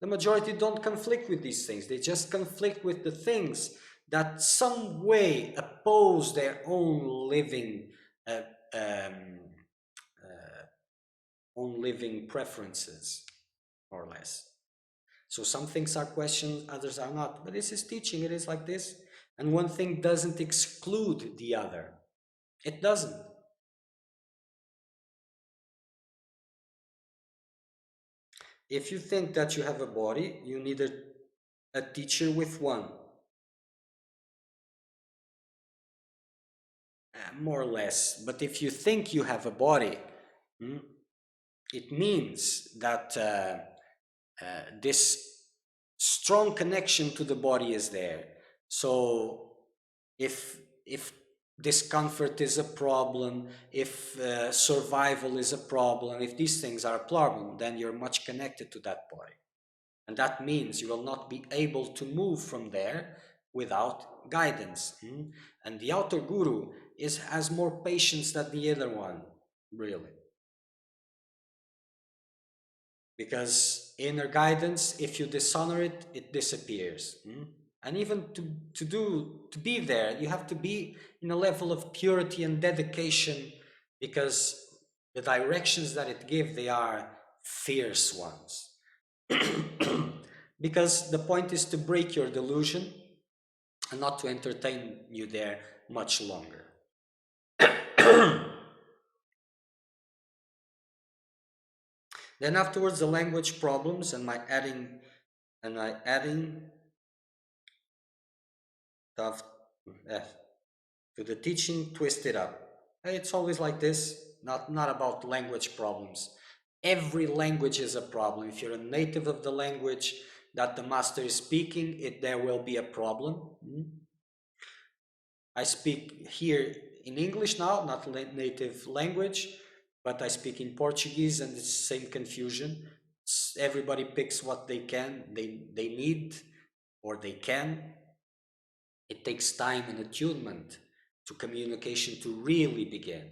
the majority don't conflict with these things. They just conflict with the things that some way oppose their uh, um, own living preferences, more or less. So some things are questioned, others are not. But this is teaching, it is like this. And one thing doesn't exclude the other. It doesn't. If you think that you have a body, you need a teacher with one. More or less. But if you think you have a body, it means that this strong connection to the body is there. So if discomfort is a problem, if survival is a problem, if these things are a problem, then you're much connected to that body. And that means you will not be able to move from there without guidance. And the outer guru has more patience than the other one, really. Because inner guidance, if you dishonor it, it disappears. And even to be there, you have to be in a level of purity and dedication, because the directions that it gives, they are fierce ones. Because the point is to break your delusion and not to entertain you there much longer. Then afterwards, the language problems and my adding stuff to the teaching, twist it up. It's always like this, not about language problems. Every language is a problem. If you're a native of the language that the master is speaking, there will be a problem. I speak here in English now, not native language, but I speak in Portuguese, and it's the same confusion. Everybody picks what they can, they need, or they can. It takes time and attunement to communication to really begin.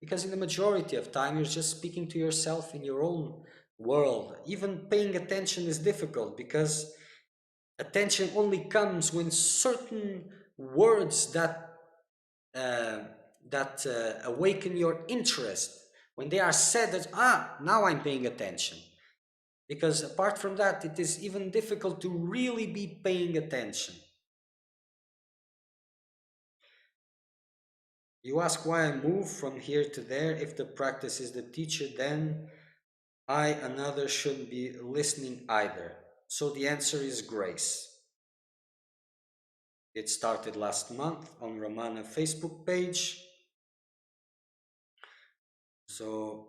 Because in the majority of time, you're just speaking to yourself in your own world. Even paying attention is difficult, because attention only comes when certain words uh, awaken your interest, when they are said, that now I'm paying attention. Because apart from that, it is even difficult to really be paying attention. You ask why I move from here to there. If the practice is the teacher, then I, another, shouldn't be listening either. So the answer is grace. It started last month on Ramana Facebook page. So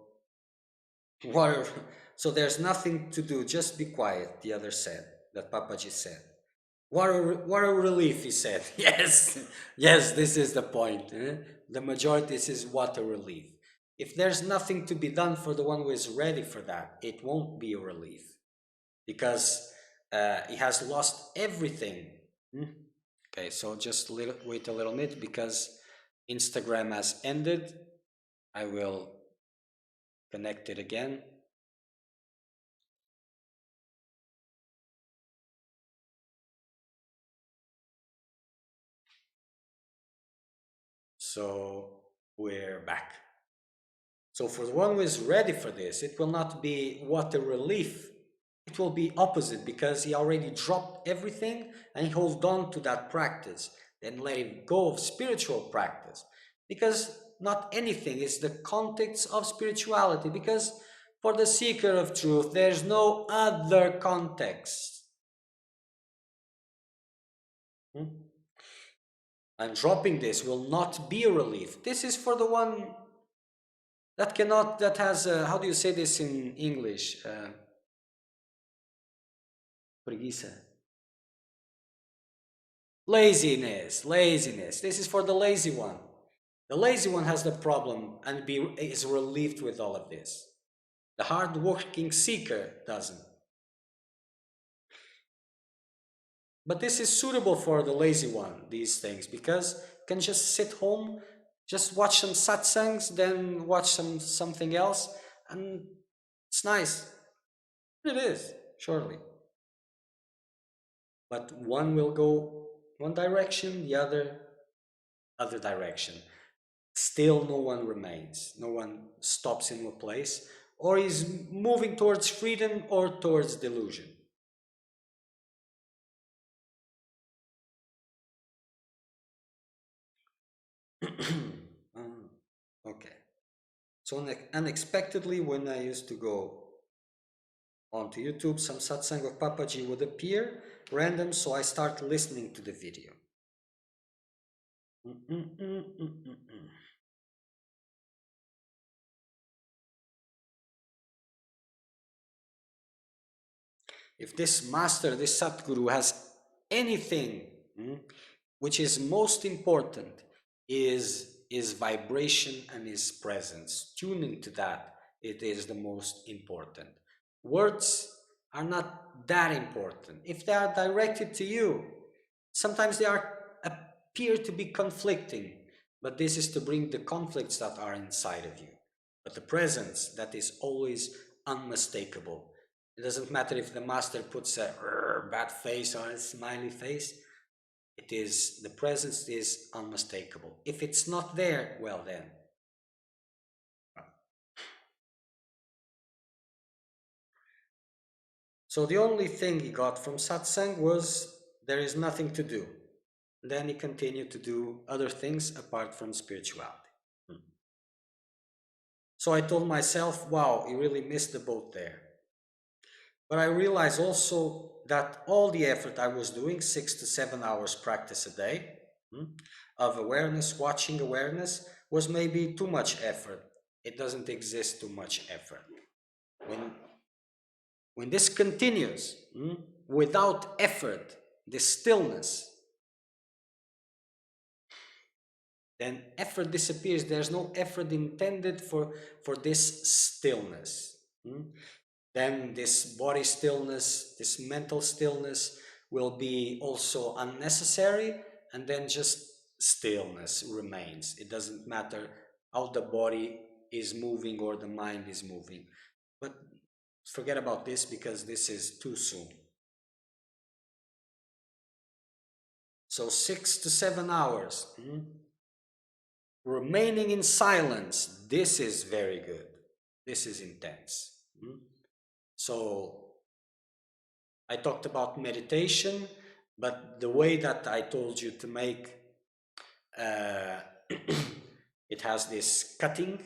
so there's nothing to do, just be quiet, the other said, that Papaji said. What a relief, he said. Yes, yes, this is the point. The majority says what a relief. If there's nothing to be done for the one who is ready for that, it won't be a relief, because he has lost everything. Okay, so just wait a little bit, because Instagram has ended. I will connect it again. So we're back. So for the one who is ready for this, it will not be what a relief. It will be opposite because he already dropped everything and he holds on to that practice. Then let him go of spiritual practice. Because not anything is the context of spirituality. Because for the seeker of truth, there's no other context. And dropping this will not be a relief. This is for the one that cannot, that has, how do you say this in English? Preguiça. Laziness, laziness. This is for the lazy one. The lazy one has the problem and is relieved with all of this. The hard-working seeker doesn't. But this is suitable for the lazy one, these things, because you can just sit home, just watch some satsangs, then watch something else, and it's nice. It is, surely. But one will go one direction, the other direction. Still no one remains, no one stops in a place, or is moving towards freedom or towards delusion. Okay. So unexpectedly, when I used to go onto YouTube, some satsang of Papaji would appear random, so I start listening to the video. If this master, this Satguru has anything which is most important is vibration and his presence. Tuning to that, it is the most important. Words are not that important. If they are directed to you, sometimes they appear to be conflicting, but this is to bring the conflicts that are inside of you. But the presence that is always unmistakable. It doesn't matter if the master puts a bad face or a smiley face. It is, the presence is unmistakable. If it's not there, well then. So the only thing he got from satsang was there is nothing to do. Then he continued to do other things apart from spirituality. So I told myself, wow, he really missed the boat there. But I realized also that all the effort I was doing, 6 to 7 hours practice a day, of awareness, watching awareness, was maybe too much effort. It doesn't exist too much effort. When this continues without effort, this stillness, then effort disappears. There's no effort intended for this stillness. Then this body stillness, this mental stillness will be also unnecessary, and then just stillness remains. It doesn't matter how the body is moving or the mind is moving. But forget about this because this is too soon. So 6 to 7 hours remaining in silence, this is very good. This is intense. So I talked about meditation, but the way that I told you to make it has this cutting,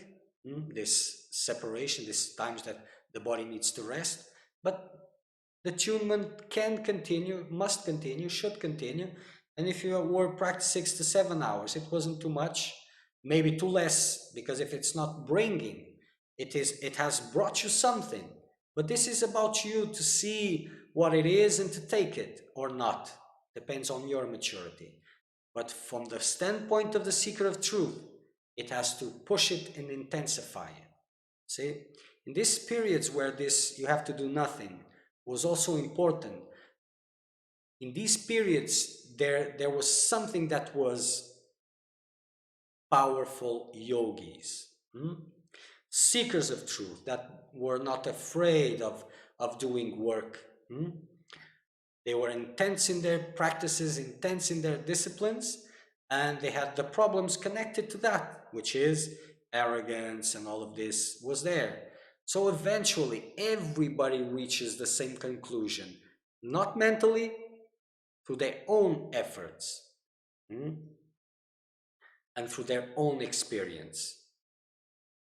this separation, this times that the body needs to rest, but the attunement can continue, must continue, should continue. And if you were practicing 6 to 7 hours, it wasn't too much, maybe too less, because if it's not bringing, it has brought you something. But this is about you to see what it is and to take it or not. Depends on your maturity. But from the standpoint of the seeker of truth, it has to push it and intensify it. See, in these periods where you have to do nothing was also important. In these periods, there was something that was powerful yogis, seekers of truth that were not afraid of doing work. They were intense in their practices, intense in their disciplines, and they had the problems connected to that, which is arrogance and all of this was there. So eventually, everybody reaches the same conclusion, not mentally, through their own efforts, mm, and through their own experience.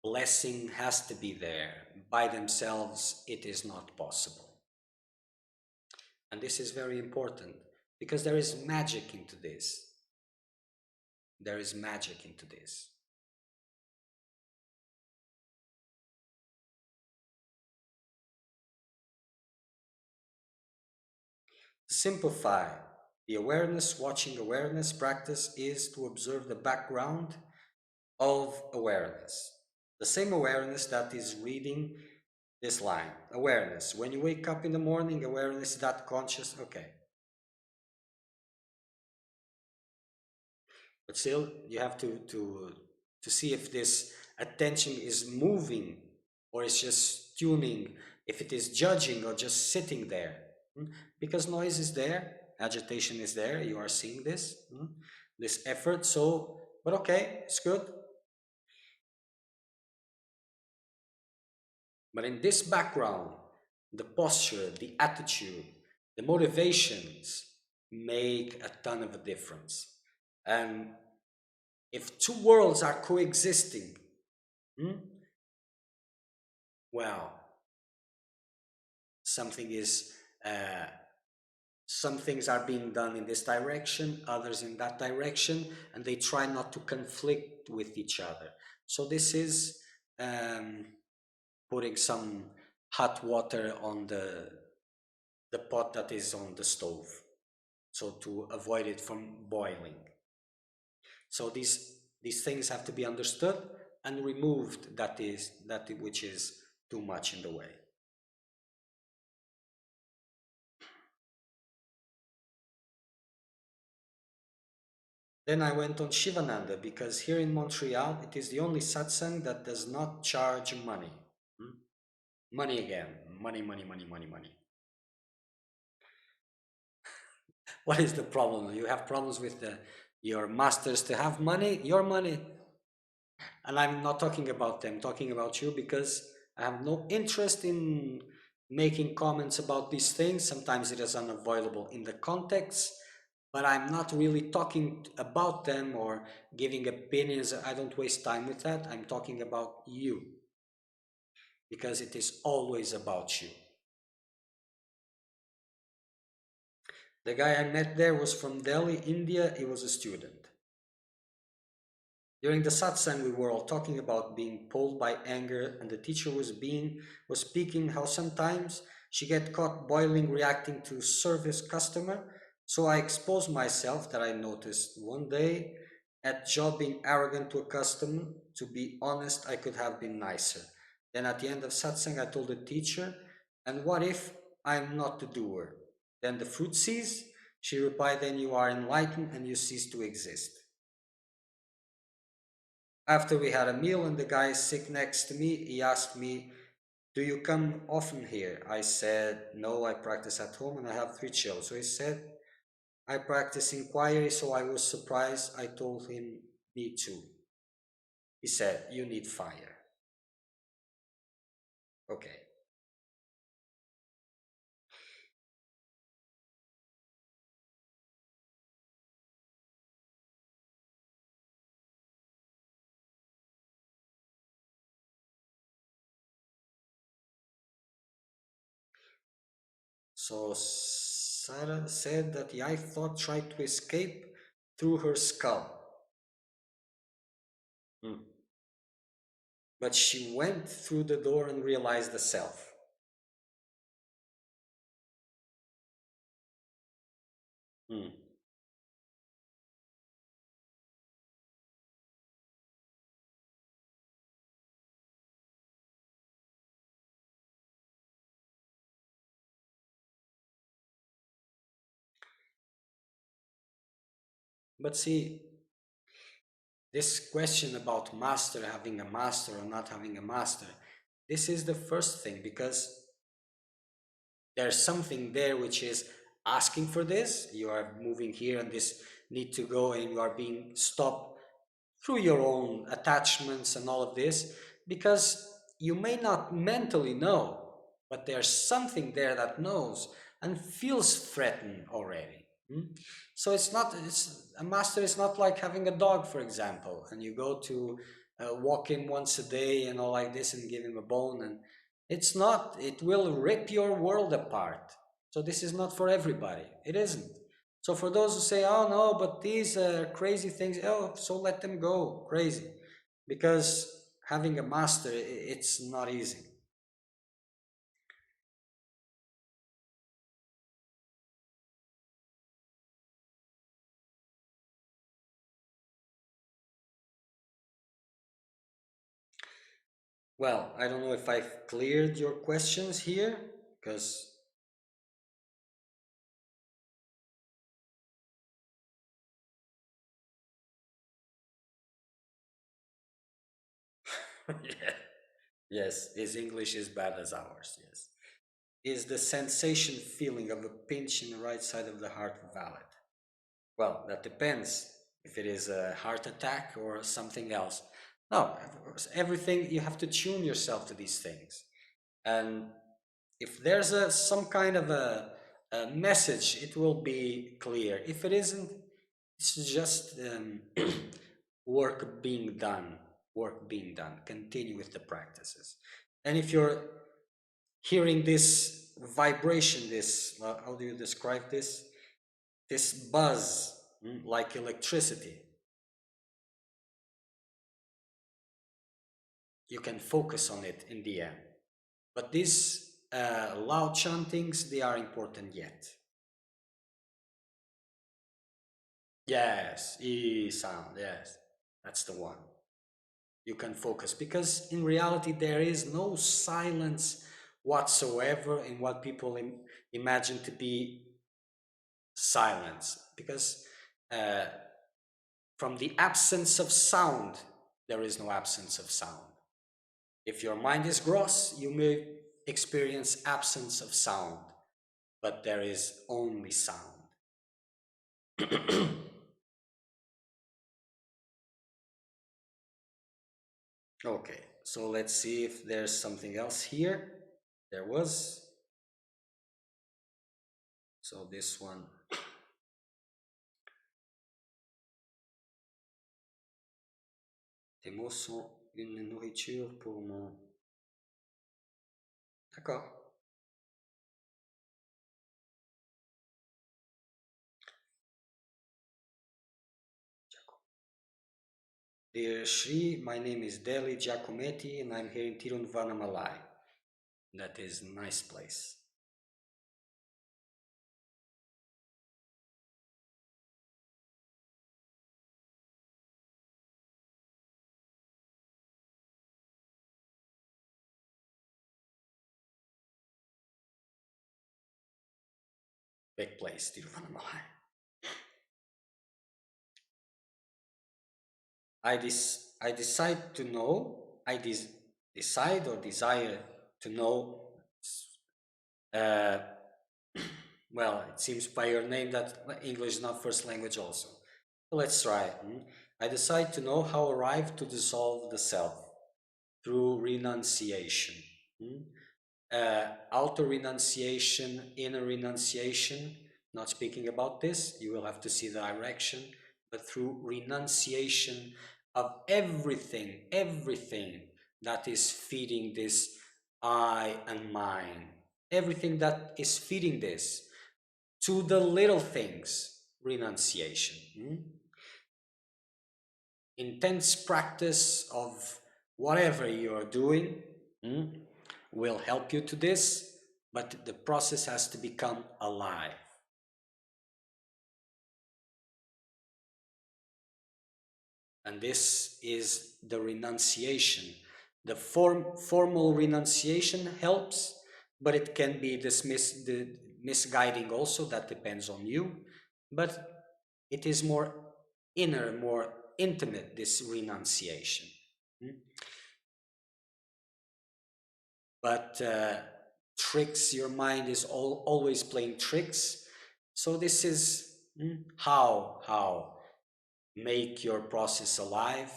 Blessing has to be there. By themselves, it is not possible. And this is very important because there is magic into this. There is magic into this. To simplify, the awareness, watching awareness practice is to observe the background of awareness. The same awareness that is reading this line. Awareness. When you wake up in the morning, awareness, that conscious, okay. But still, you have to see if this attention is moving or is just tuning, if it is judging or just sitting there. Because noise is there, agitation is there, you are seeing this, this effort. So, but okay, it's good. But in this background, the posture, the attitude, the motivations make a ton of a difference. And if two worlds are coexisting, hmm, well, something is, uh, some things are being done in this direction, others in that direction, and they try not to conflict with each other. So this is putting some hot water on the pot that is on the stove, so to avoid it from boiling. So these things have to be understood and removed, that is that which is too much in the way. Then I went on Shivananda because here in Montreal it is the only satsang that does not charge money. Hmm? Money again, money, money, money, money, money. What is the problem? You have problems with your masters to have money, your money. And I'm not talking about them, talking about you, because I have no interest in making comments about these things. Sometimes it is unavoidable in the context, but I'm not really talking about them or giving opinions. I don't waste time with that. I'm talking about you, because it is always about you. The guy I met there was from Delhi, India. He was a student. During the satsang, we were all talking about being pulled by anger, and the teacher was speaking how sometimes she get caught boiling, reacting to service customer. So I exposed myself that I noticed one day at job being arrogant to a customer. To be honest, I could have been nicer. Then at the end of satsang, I told the teacher, "And what if I'm not the doer?" Then the fruit cease. She replied, "Then you are enlightened and you cease to exist." After we had a meal and the guy sick next to me, he asked me, "Do you come often here?" I said, "No, I practice at home and I have three children." So he said, "I practice inquiry." So I was surprised. I told him, "Me too." He said, "You need fire." Okay. So Sarah said that the I thought tried to escape through her skull. Hmm. But she went through the door and realized the self. Hmm. But see, this question about master, having a master or not having a master, this is the first thing, because there's something there which is asking for this. You are moving here and this need to go, and you are being stopped through your own attachments and all of this, because you may not mentally know, but there's something there that knows and feels threatened already. So it's a master is not like having a dog, for example, and you go to walk him once a day and all like this and give him a bone, and it's not, it will rip your world apart. So this is not for everybody. It isn't. So for those who say, oh no, but these are crazy things, oh, so let them go crazy. Because having a master, it's not easy. Well, I don't know if I've cleared your questions here, because yeah. Yes, his English is bad as ours, yes. Is the sensation feeling of a pinch in the right side of the heart valid? Well, that depends if it is a heart attack or something else. No, everything, you have to tune yourself to these things. And if there's some kind of a message, it will be clear. If it isn't, it's just work being done, work being done. Continue with the practices. And if you're hearing this vibration, this, how do you describe this? This buzz, like electricity, you can focus on it in the end. But these loud chantings, they are important yet. Yes, E sound, yes, that's the one. You can focus because in reality there is no silence whatsoever in what people imagine to be silence. Because uh, from the absence of sound, there is no absence of sound. If your mind is gross, you may experience absence of sound, but there is only sound. Okay, so let's see if there's something else here. There was. So this one. Tes mots sont une nourriture pour mon... D'accord. Dear Shri, my name is Deli Giacometti and I'm here in Tirunvannamalai. That is a nice place. Big place, Tirunvannamalai. I decide to know, decide or desire to know, uh, well, it seems by your name that English is not first language also. So let's try. I decide to know how arrive to dissolve the self through renunciation. Outer renunciation, inner renunciation, not speaking about this, you will have to see the direction, but through renunciation of everything that is feeding this I and mine, everything that is feeding this, to the little things, renunciation. Intense practice of whatever you're doing will help you to this, but the process has to become alive. And this is the renunciation. The formal renunciation helps, but it can be dismissed, misguiding also, that depends on you. But it is more inner, more intimate, this renunciation. But tricks, your mind is always playing tricks. So this is how make your process alive,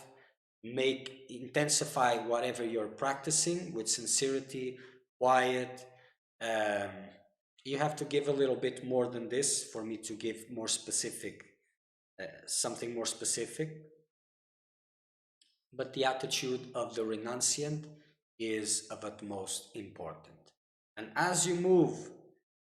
intensify whatever you're practicing with sincerity, quiet. Um, you have to give a little bit more than this for me to give more specific, something more specific. But the attitude of the renunciant is of utmost important. And as you move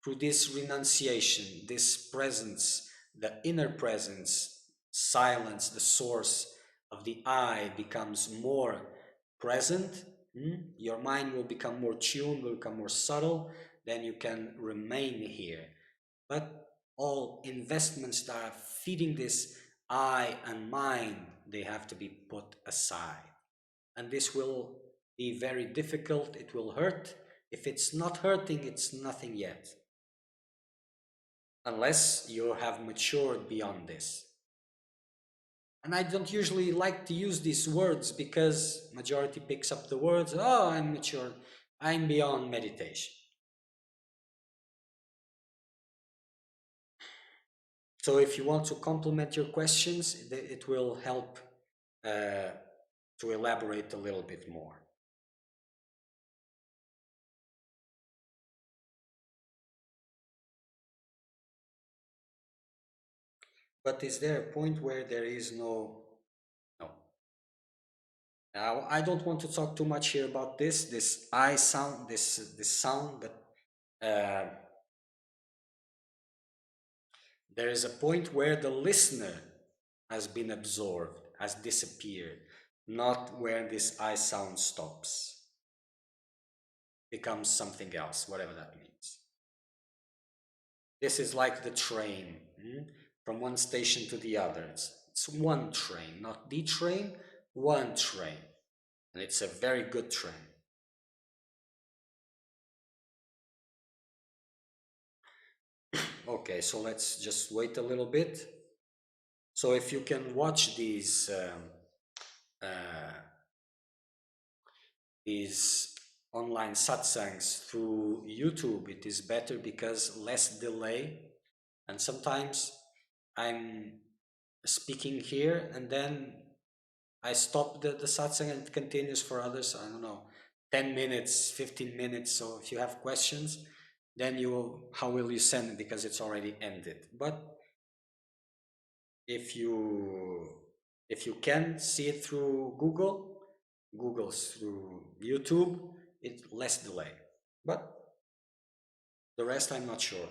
through this renunciation, this presence, the inner presence, silence, the source of the I becomes more present, your mind will become more tuned, will become more subtle, then you can remain here. But all investments that are feeding this I and mind, they have to be put aside. And this will be very difficult, it will hurt. If it's not hurting, it's nothing yet. Unless you have matured beyond this. And I don't usually like to use these words because majority picks up the words, oh, I'm mature, I'm beyond meditation. So if you want to complement your questions, it will help to elaborate a little bit more. But is there a point where there is no? Now, I don't want to talk too much here about this I sound, this sound, but there is a point where the listener has been absorbed, has disappeared, not where this I sound stops, becomes something else, whatever that means. This is like the train, from one station to the other. It's one train, not the train, one train. And it's a very good train. Okay, so let's just wait a little bit. So if you can watch these online satsangs through YouTube, it is better because less delay. And sometimes I'm speaking here and then I stop the satsang and it continues for others, I don't know, 10 minutes, 15 minutes. So if you have questions, then how will you send it because it's already ended. But if you can see it through Google's through YouTube, it's less delay. But the rest I'm not sure.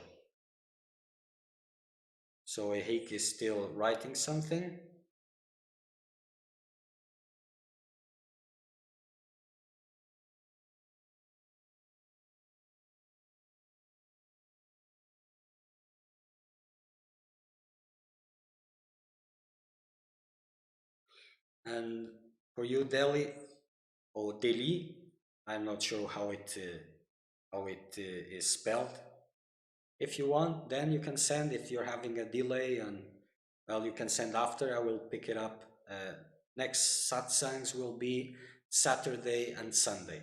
So Ehik is still writing something. And for you, Delhi or Delhi, I'm not sure how it is spelled. If you want, then you can send. If you're having a delay, and well, you can send after. I will pick it up. Next satsangs will be Saturday and Sunday,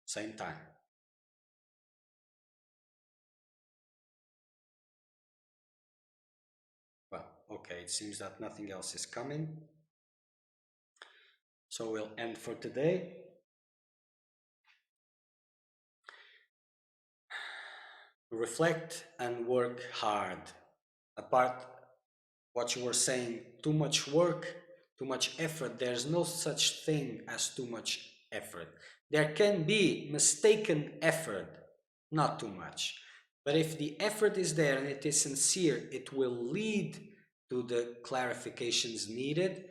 same time. Well, okay, it seems that nothing else is coming. So we'll end for today. Reflect and work hard. Apart what you were saying, too much work, too much effort, there's no such thing as too much effort. There can be mistaken effort, not too much. But if the effort is there and it is sincere, it will lead to the clarifications needed.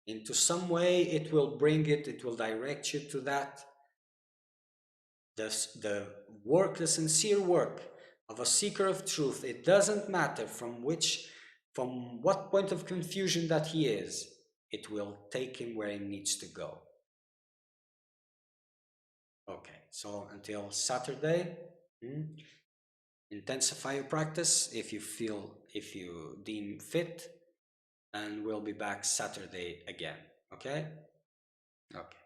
Into some way, it will bring it, it will direct you to that. The work, the sincere work of a seeker of truth, it doesn't matter from what point of confusion that he is, it will take him where he needs to go. Okay, so until Saturday, intensify your practice if you deem fit, and we'll be back Saturday again. Okay? Okay.